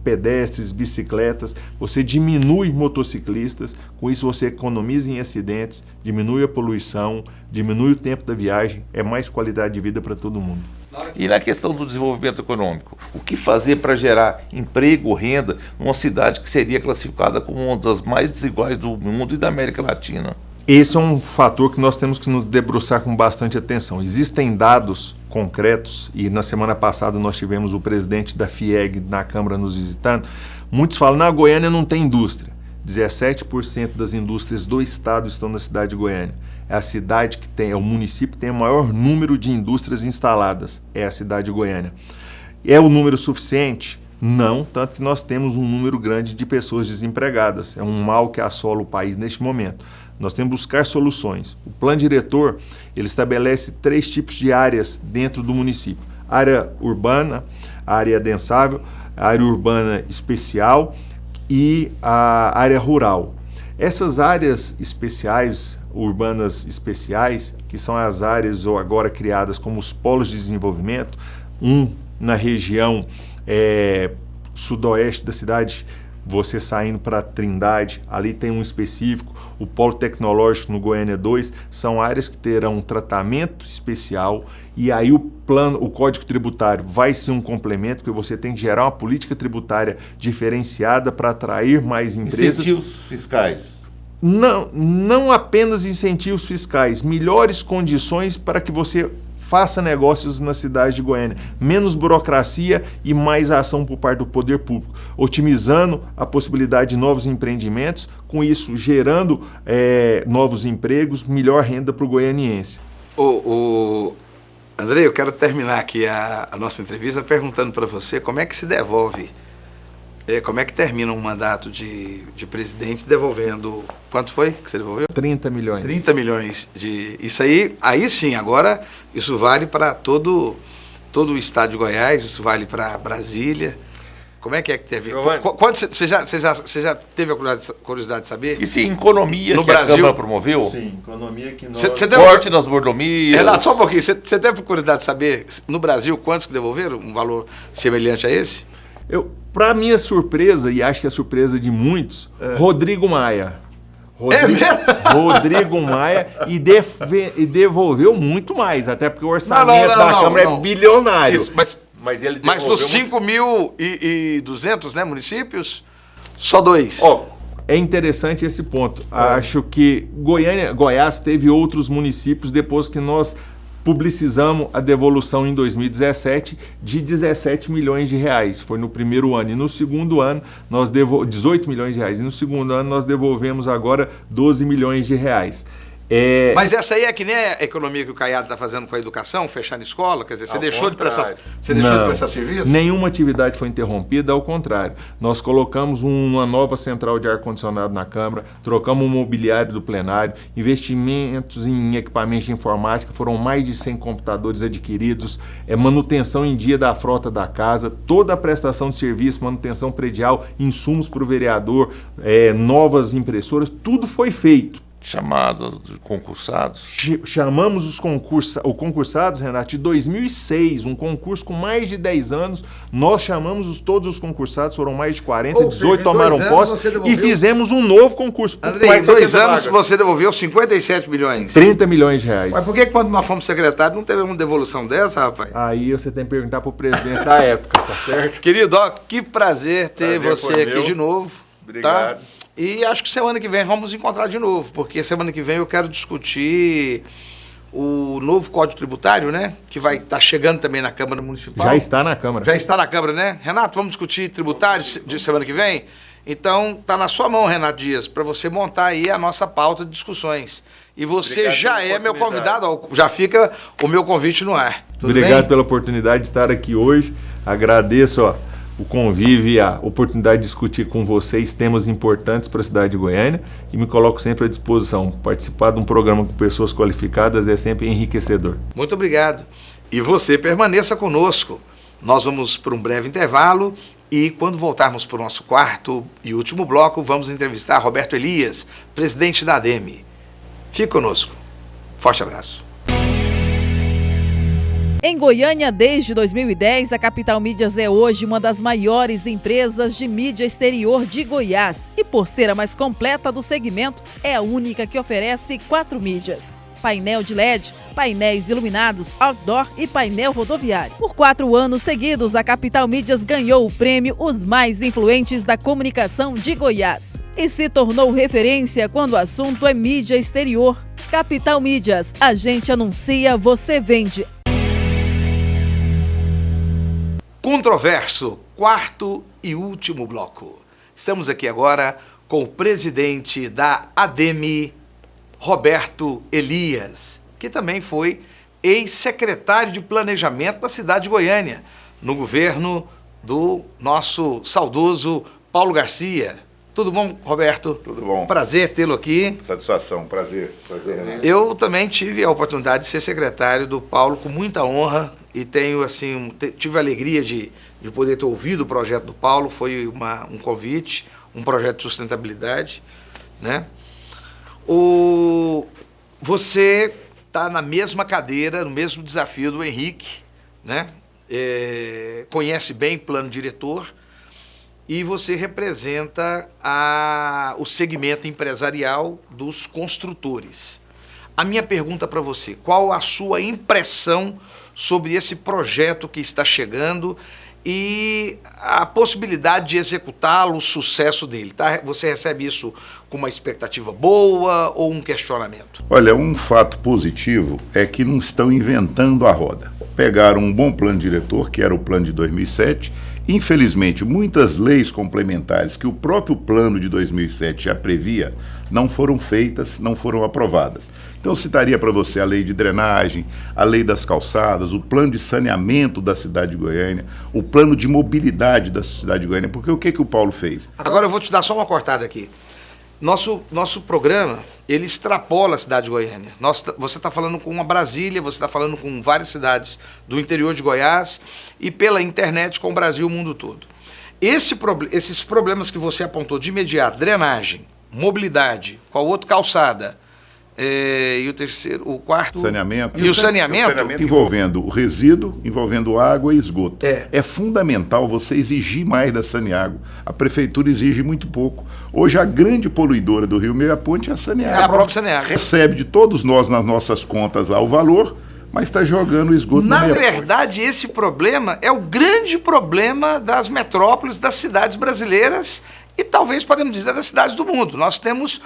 pedestres, bicicletas, você diminui motociclistas, com isso você economiza em acidentes, diminui a poluição, diminui o tempo da viagem, é mais qualidade de vida para todo mundo. E na questão do desenvolvimento econômico, o que fazer para gerar emprego, renda, numa cidade que seria classificada como uma das mais desiguais do mundo e da América Latina? Esse é um fator que nós temos que nos debruçar com bastante atenção. Existem dados concretos, e na semana passada nós tivemos o presidente da FIEG na Câmara nos visitando. Muitos falam, na Goiânia não tem indústria. 17% das indústrias do estado estão na cidade de Goiânia. É a cidade que tem, é o município que tem o maior número de indústrias instaladas, é a cidade de Goiânia. É o número suficiente? Não, tanto que nós temos um número grande de pessoas desempregadas. É um mal que assola o país neste momento. Nós temos que buscar soluções. O plano diretor, ele estabelece 3 tipos de áreas dentro do município. Área urbana, área densável, área urbana especial e a área rural. Essas áreas especiais, urbanas especiais, que são as áreas agora criadas como os polos de desenvolvimento, na região sudoeste da cidade, você saindo para Trindade, ali tem um específico, o Polo Tecnológico no Goiânia 2, são áreas que terão um tratamento especial e aí o Código Tributário vai ser um complemento, porque você tem que gerar uma política tributária diferenciada para atrair mais empresas. Incentivos fiscais. Não apenas incentivos fiscais, melhores condições para que você faça negócios na cidade de Goiânia, menos burocracia e mais ação por parte do poder público, otimizando a possibilidade de novos empreendimentos, com isso gerando novos empregos, melhor renda para o goianiense. André, eu quero terminar aqui a nossa entrevista perguntando para você como é que se devolve, como é que termina um mandato de presidente devolvendo, quanto foi que você devolveu? 30 milhões. 30 milhões isso aí sim, agora isso vale para todo o estado de Goiás, isso vale para Brasília. Como é que teve? Você já teve a curiosidade de saber? E se economia no que Brasil, a Câmara promoveu? Sim, economia que nós... Forte nas mordomias. Renato, só um pouquinho. Você teve curiosidade de saber, no Brasil, quantos que devolveram um valor semelhante a esse? Para minha surpresa, e acho que é a surpresa de muitos, Rodrigo Maia. Rodrigo Maia e devolveu muito mais, até porque o orçamento da Câmara é bilionário. Isso, mas dos 5.200 municípios, só 2. É interessante esse ponto. Acho que Goiás teve outros municípios depois que nós publicizamos a devolução em 2017 de 17 milhões de reais. Foi no primeiro ano. E no segundo ano, 18 milhões de reais. E no segundo ano, nós devolvemos agora 12 milhões de reais. Mas essa aí é que nem a economia que o Caiado está fazendo com a educação, fechando escola, quer dizer, você deixou de prestar serviço? Nenhuma atividade foi interrompida, ao contrário. Nós colocamos uma nova central de ar-condicionado na Câmara, trocamos o mobiliário do plenário, investimentos em equipamentos de informática, foram mais de 100 computadores adquiridos, manutenção em dia da frota da casa, toda a prestação de serviço, manutenção predial, insumos para o vereador, novas impressoras, tudo foi feito. Chamados de concursados? Chamamos os concursados, Renato, de 2006, um concurso com mais de 10 anos. Nós chamamos todos os concursados, foram mais de 40, 18 tomaram posse e fizemos um novo concurso. André, em 2 anos você devolveu 57 milhões. 30 milhões de reais. Mas por que quando nós fomos secretário não teve uma devolução dessa, rapaz? Aí você tem que perguntar pro presidente da época, tá certo? Querido, que prazer ter você aqui de novo. Obrigado. Tá? E acho que semana que vem vamos nos encontrar de novo, porque semana que vem eu quero discutir o novo Código Tributário, né? Que vai estar chegando também na Câmara Municipal. Já está na Câmara. Já está na Câmara, né? Renato, vamos discutir tributário de semana que vem? Então, tá na sua mão, Renato Dias, para você montar aí a nossa pauta de discussões. E você já é meu convidado, já fica o meu convite no ar. Tudo Obrigado bem? pela oportunidade de estar aqui hoje. Agradeço o convívio e a oportunidade de discutir com vocês temas importantes para a cidade de Goiânia e me coloco sempre à disposição. Participar de um programa com pessoas qualificadas é sempre enriquecedor. Muito obrigado. E você permaneça conosco. Nós vamos para um breve intervalo e quando voltarmos para o nosso quarto e último bloco, vamos entrevistar Roberto Elias, presidente da ADEME. Fique conosco. Forte abraço. Em Goiânia, desde 2010, a Capital Mídias é hoje uma das maiores empresas de mídia exterior de Goiás. E por ser a mais completa do segmento, é a única que oferece 4 mídias: painel de LED, painéis iluminados, outdoor e painel rodoviário. Por 4 anos seguidos, a Capital Mídias ganhou o prêmio Os Mais Influentes da Comunicação de Goiás. E se tornou referência quando o assunto é mídia exterior. Capital Mídias, a gente anuncia, você vende. Controverso, quarto e último bloco. Estamos aqui agora com o presidente da ADEME, Roberto Elias, que também foi ex-secretário de Planejamento da cidade de Goiânia, no governo do nosso saudoso Paulo Garcia. Tudo bom, Roberto? Tudo bom. Prazer tê-lo aqui. Satisfação, prazer, Renato. Eu também tive a oportunidade de ser secretário do Paulo com muita honra e tenho, assim, tive a alegria de poder ter ouvido o projeto do Paulo. Foi um convite, um projeto de sustentabilidade, né? Você está na mesma cadeira, no mesmo desafio do Henrique, né? Conhece bem plano diretor e você representa o segmento empresarial dos construtores. A minha pergunta para você, qual a sua impressão sobre esse projeto que está chegando e a possibilidade de executá-lo, o sucesso dele, tá? Você recebe isso com uma expectativa boa ou um questionamento? Olha, um fato positivo é que não estão inventando a roda. Pegaram um bom plano diretor, que era o plano de 2007. Infelizmente, muitas leis complementares que o próprio plano de 2007 já previa não foram feitas, não foram aprovadas. Então eu citaria para você a lei de drenagem, a lei das calçadas, o plano de saneamento da cidade de Goiânia, o plano de mobilidade da cidade de Goiânia, porque o que o Paulo fez? Agora eu vou te dar só uma cortada aqui. Nosso programa, ele extrapola a cidade de Goiânia. Você está falando com uma Brasília, você está falando com várias cidades do interior de Goiás e pela internet com o Brasil e o mundo todo. Esses problemas que você apontou de imediato, drenagem, mobilidade, qual outro, calçada, e o terceiro, o quarto... Saneamento. E o saneamento envolvendo o resíduo, envolvendo água e esgoto. É fundamental você exigir mais da Saneago. A prefeitura exige muito pouco. Hoje a grande poluidora do Rio Meio a Ponte é a Saneago. É a própria Saneago. Recebe de todos nós nas nossas contas lá o valor, mas está jogando o esgoto na no meio. Na verdade, esse problema é o grande problema das metrópoles, das cidades brasileiras e talvez podemos dizer das cidades do mundo. Nós temos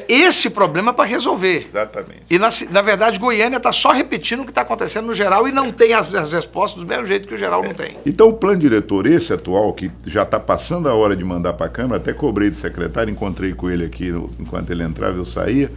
esse problema para resolver. Exatamente. E na verdade Goiânia está só repetindo o que está acontecendo no geral e não tem as respostas do mesmo jeito que o geral não tem. Então o plano diretor, esse atual, que já está passando a hora de mandar para a Câmara, até cobrei do secretário, encontrei com ele aqui enquanto ele entrava, eu saía,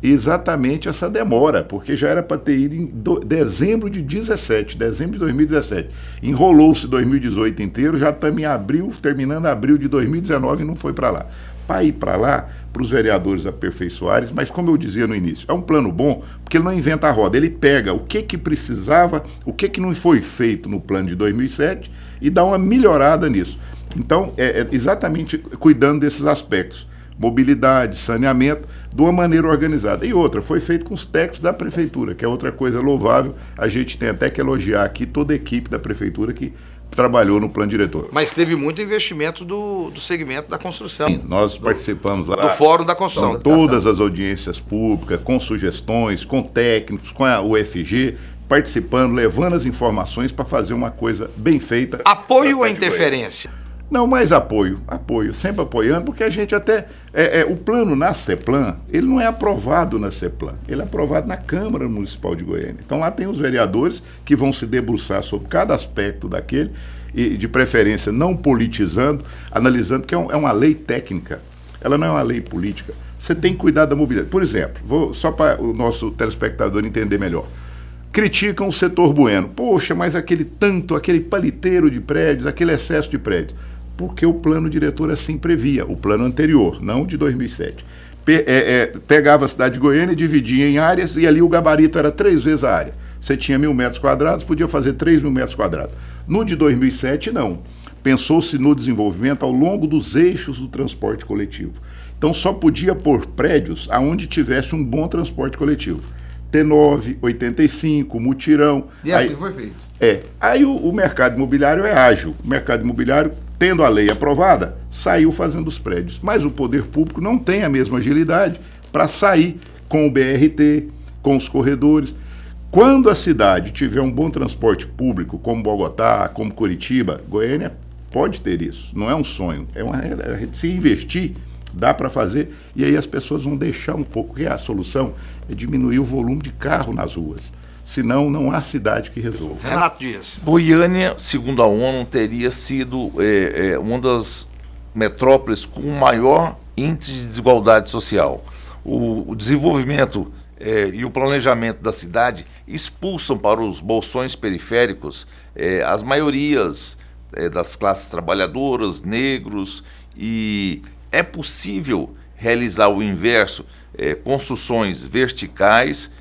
exatamente essa demora, porque já era para ter ido em dezembro de 2017. Enrolou-se 2018 inteiro, já estamos em abril, terminando abril de 2019 e não foi para lá. Para ir para lá, para os vereadores aperfeiçoarem, mas como eu dizia no início, é um plano bom, porque ele não inventa a roda, ele pega o que precisava, o que não foi feito no plano de 2007 e dá uma melhorada nisso. Então, exatamente cuidando desses aspectos. Mobilidade, saneamento, de uma maneira organizada. E outra, foi feito com os técnicos da prefeitura, que é outra coisa louvável. A gente tem até que elogiar aqui toda a equipe da prefeitura que trabalhou no plano diretor. Mas teve muito investimento do segmento da construção. Sim, nós participamos lá. Do Fórum da Construção. Todas as audiências públicas, com sugestões, com técnicos, com a UFG, participando, levando as informações para fazer uma coisa bem feita. Apoio ou interferência? Não, mais apoio, sempre apoiando, porque a gente até, o plano na CEPLAN, ele não é aprovado na CEPLAN, ele é aprovado na Câmara Municipal de Goiânia. Então lá tem os vereadores que vão se debruçar sobre cada aspecto daquele, e de preferência não politizando, analisando, porque é uma lei técnica, ela não é uma lei política. Você tem que cuidar da mobilidade. Por exemplo, só para o nosso telespectador entender melhor. Criticam o setor bueno. Poxa, mas aquele paliteiro de prédios, aquele excesso de prédios. Porque o plano diretor assim previa, o plano anterior, não o de 2007. Pegava a cidade de Goiânia, dividia em áreas e ali o gabarito era 3 vezes a área. Você tinha 1.000 metros quadrados, podia fazer 3.000 metros quadrados. No de 2007, não. Pensou-se no desenvolvimento ao longo dos eixos do transporte coletivo. Então só podia pôr prédios aonde tivesse um bom transporte coletivo. T9, 85, mutirão. E assim foi feito. Aí o mercado imobiliário é ágil. O mercado imobiliário, tendo a lei aprovada, saiu fazendo os prédios. Mas o poder público não tem a mesma agilidade para sair com o BRT, com os corredores. Quando a cidade tiver um bom transporte público, como Bogotá, como Curitiba, Goiânia pode ter isso. Não é um sonho. Se investir, dá para fazer, e aí as pessoas vão deixar um pouco, porque a solução é diminuir o volume de carro nas ruas. Senão, não há cidade que resolva. Renato Dias. Goiânia, segundo a ONU, teria sido uma das metrópoles com maior índice de desigualdade social. O desenvolvimento e o planejamento da cidade expulsam para os bolsões periféricos as maiorias das classes trabalhadoras, negros, e é possível realizar o inverso, construções verticais,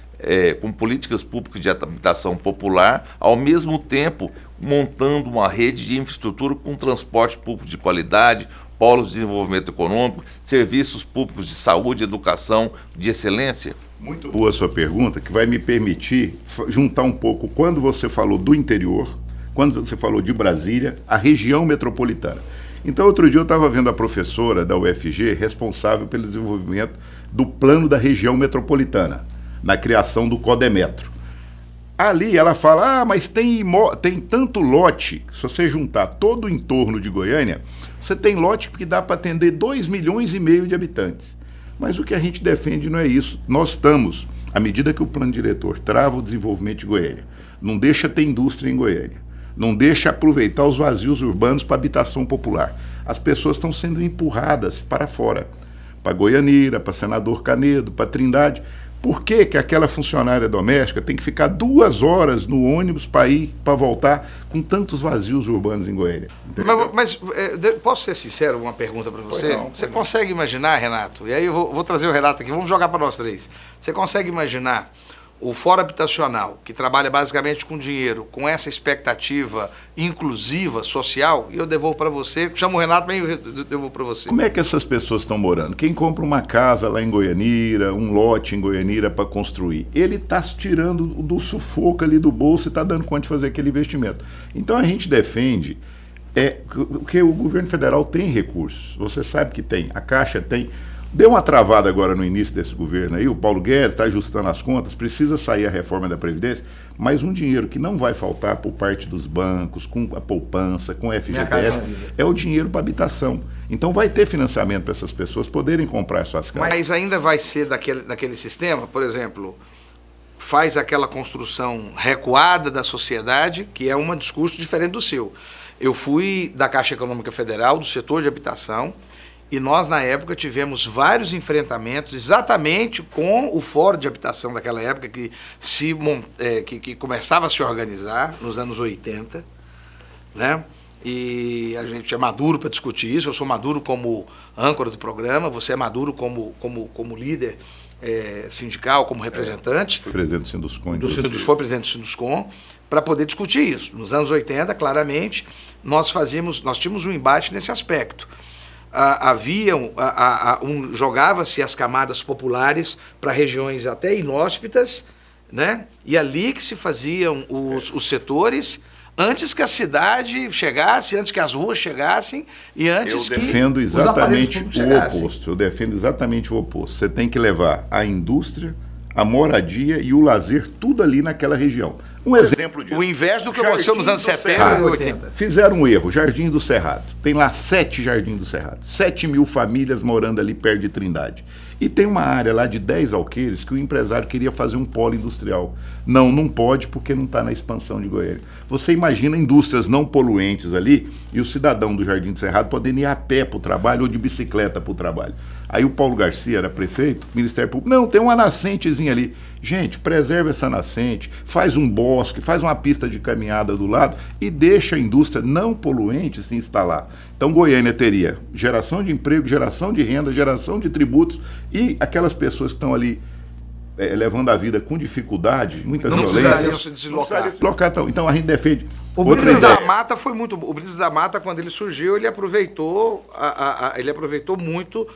com políticas públicas de habitação popular, ao mesmo tempo montando uma rede de infraestrutura com transporte público de qualidade, polos de desenvolvimento econômico, serviços públicos de saúde e educação de excelência? Muito boa a sua pergunta, que vai me permitir juntar um pouco quando você falou do interior, quando você falou de Brasília, a região metropolitana. Então, outro dia eu estava vendo a professora da UFG responsável pelo desenvolvimento do plano da região metropolitana, na criação do Codemetro. Ali ela fala, mas tem tanto lote, se você juntar todo o entorno de Goiânia, você tem lote que dá para atender 2,5 milhões de habitantes. Mas o que a gente defende não é isso. Nós estamos, à medida que o plano diretor trava o desenvolvimento de Goiânia, não deixa ter indústria em Goiânia, não deixa aproveitar os vazios urbanos para habitação popular. As pessoas estão sendo empurradas para fora, para Goianira, para Senador Canedo, para Trindade. Por que que aquela funcionária doméstica tem que ficar 2 horas no ônibus para ir, para voltar, com tantos vazios urbanos em Goiânia? Mas posso ser sincero, uma pergunta para você? Você consegue imaginar, Renato, e aí eu vou trazer o Renato aqui, vamos jogar para nós três. Você consegue imaginar o fórum habitacional, que trabalha basicamente com dinheiro, com essa expectativa inclusiva, social, e eu devolvo para você, chamo o Renato, mas eu devolvo para você. Como é que essas pessoas estão morando? Quem compra uma casa lá em Goianira, um lote em Goianira para construir, ele está tirando do sufoco ali do bolso e está dando conta de fazer aquele investimento. Então a gente defende que o governo federal tem recursos, você sabe que tem, a Caixa tem. Deu uma travada agora no início desse governo aí, o Paulo Guedes está ajustando as contas, precisa sair a reforma da Previdência, mas um dinheiro que não vai faltar por parte dos bancos, com a poupança, com o FGTS, é o dinheiro para habitação. Então vai ter financiamento para essas pessoas poderem comprar suas casas. Mas ainda vai ser daquele sistema, por exemplo, faz aquela construção recuada da sociedade, que é um discurso diferente do seu. Eu fui da Caixa Econômica Federal, do setor de habitação, e nós, na época, tivemos vários enfrentamentos exatamente com o Fórum de Habitação daquela época, que começava a se organizar nos anos 80, né? E a gente é maduro para discutir isso. Eu sou maduro como âncora do programa, você é maduro como líder sindical, como representante. Foi presidente do Sinduscom. Foi presidente do Sinduscom, para poder discutir isso. Nos anos 80, claramente, nós tínhamos um embate nesse aspecto. Jogava-se as camadas populares para regiões até inóspitas, né? E ali que se faziam os setores antes que a cidade chegasse, antes que as ruas chegassem e antes que eu defendo exatamente o oposto. Eu defendo exatamente o oposto. Você tem que levar a indústria, a moradia e o lazer tudo ali naquela região. Um exemplo disso. O inverso do que aconteceu nos anos 70 e 80. Fizeram um erro, Jardim do Cerrado. Tem lá 7 Jardim do Cerrado. 7.000 famílias morando ali perto de Trindade. E tem uma área lá de 10 alqueires que o empresário queria fazer um polo industrial. Não pode porque não está na expansão de Goiânia. Você imagina indústrias não poluentes ali e o cidadão do Jardim do Cerrado podendo ir a pé para o trabalho ou de bicicleta para o trabalho. Aí o Paulo Garcia era prefeito, Ministério Público, não, tem uma nascentezinha ali. Gente, preserva essa nascente, faz um bosque, faz uma pista de caminhada do lado e deixa a indústria não poluente se instalar. Então Goiânia teria geração de emprego, geração de renda, geração de tributos e aquelas pessoas que estão ali levando a vida com dificuldade, muitas violências. Não precisaria se deslocar. Então a gente defende. O Brisas da Mata foi muito. O Brisas da Mata, quando ele surgiu, ele aproveitou muito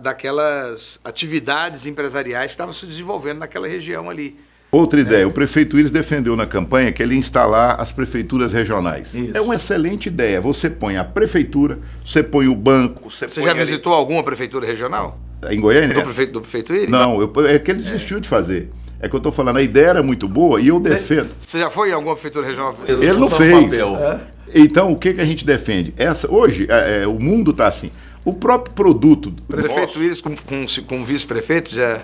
daquelas atividades empresariais que estavam se desenvolvendo naquela região ali. Outra ideia, o prefeito Willis defendeu na campanha que ele ia instalar as prefeituras regionais. Isso. É uma excelente ideia. Você põe a prefeitura, você põe o banco. Você já visitou alguma prefeitura regional? Em Goiânia? Do prefeito Willis? Não, é que ele desistiu de fazer. É que eu estou falando, a ideia era muito boa e eu defendo. Você já foi em alguma prefeitura regional? Ele não fez. Então, o que a gente defende? Hoje, o mundo está assim. O próprio produto... Prefeito Willis com vice-prefeito já...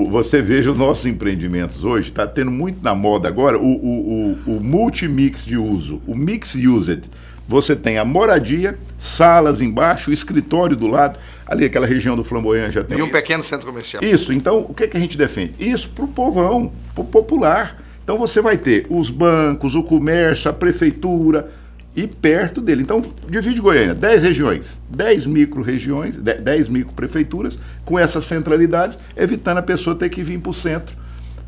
Você veja os nossos empreendimentos hoje, está tendo muito na moda agora o multimix de uso, o mix used. Você tem a moradia, salas embaixo, escritório do lado, ali aquela região do Flamboyant já tem... E um pequeno centro comercial. Isso, então o que a gente defende? Isso para o povão, para o popular. Então você vai ter os bancos, o comércio, a prefeitura e perto dele. Então divide Goiânia, 10 regiões, 10 micro-regiões, 10 micro-prefeituras com essas centralidades, evitando a pessoa ter que vir para o centro.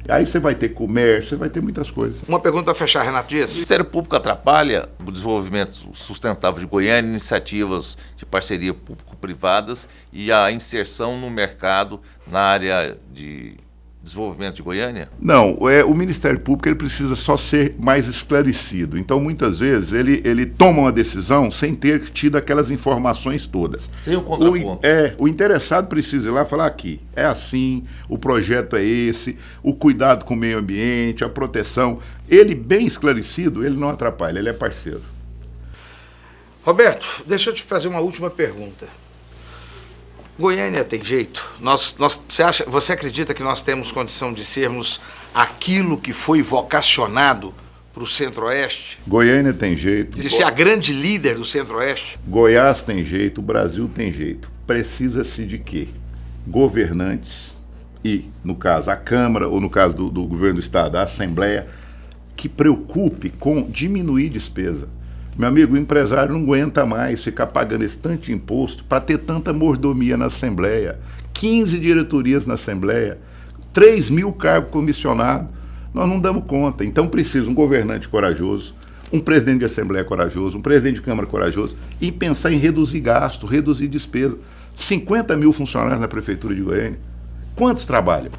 Aí você vai ter comércio, você vai ter muitas coisas. Uma pergunta para fechar, Renato O Dias. Ministério Público atrapalha o desenvolvimento sustentável de Goiânia, iniciativas de parceria público-privadas e a inserção no mercado na área de desenvolvimento de Goiânia? Não, o Ministério Público ele precisa só ser mais esclarecido. Então, muitas vezes, ele toma uma decisão sem ter tido aquelas informações todas. Sem o contraponto. O interessado precisa ir lá e falar aqui, é assim, o projeto é esse, o cuidado com o meio ambiente, a proteção. Ele bem esclarecido, ele não atrapalha, ele é parceiro. Roberto, deixa eu te fazer uma última pergunta. Goiânia tem jeito? Você acredita que nós temos condição de sermos aquilo que foi vocacionado para o Centro-Oeste? Goiânia tem jeito. De ser a grande líder do Centro-Oeste? Goiás tem jeito, o Brasil tem jeito. Precisa-se de quê? Governantes e, no caso, a Câmara, ou no caso do governo do Estado, a Assembleia, que preocupe com diminuir despesa. Meu amigo, o empresário não aguenta mais ficar pagando esse tanto de imposto para ter tanta mordomia na Assembleia. 15 diretorias na Assembleia, 3 mil cargos comissionados. Nós não damos conta. Então precisa um governante corajoso, um presidente de Assembleia corajoso, um presidente de Câmara corajoso, e pensar em reduzir gasto, reduzir despesa. 50 mil funcionários na Prefeitura de Goiânia. Quantos trabalham?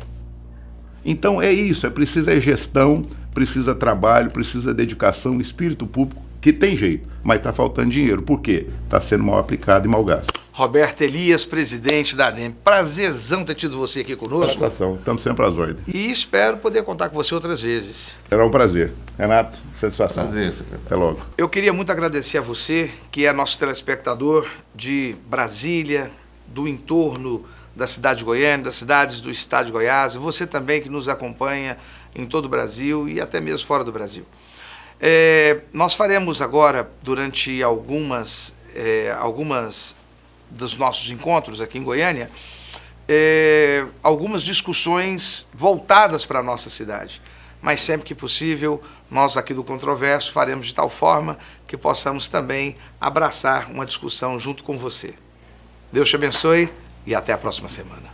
Então é isso, precisa gestão, precisa trabalho, precisa dedicação, espírito público, que tem jeito, mas está faltando dinheiro. Por quê? Está sendo mal aplicado e mal gasto. Roberto Elias, presidente da ANEM. Prazerzão ter tido você aqui conosco. Satisfação, estamos sempre às ordens. E espero poder contar com você outras vezes. Será um prazer. Renato, satisfação. Prazer, secretário. Até logo. Eu queria muito agradecer a você, que é nosso telespectador de Brasília, do entorno da cidade de Goiânia, das cidades do estado de Goiás, e você também que nos acompanha em todo o Brasil e até mesmo fora do Brasil. Nós faremos agora, durante algumas dos nossos encontros aqui em Goiânia, algumas discussões voltadas para a nossa cidade. Mas sempre que possível, nós aqui do Controverso faremos de tal forma que possamos também abraçar uma discussão junto com você. Deus te abençoe e até a próxima semana.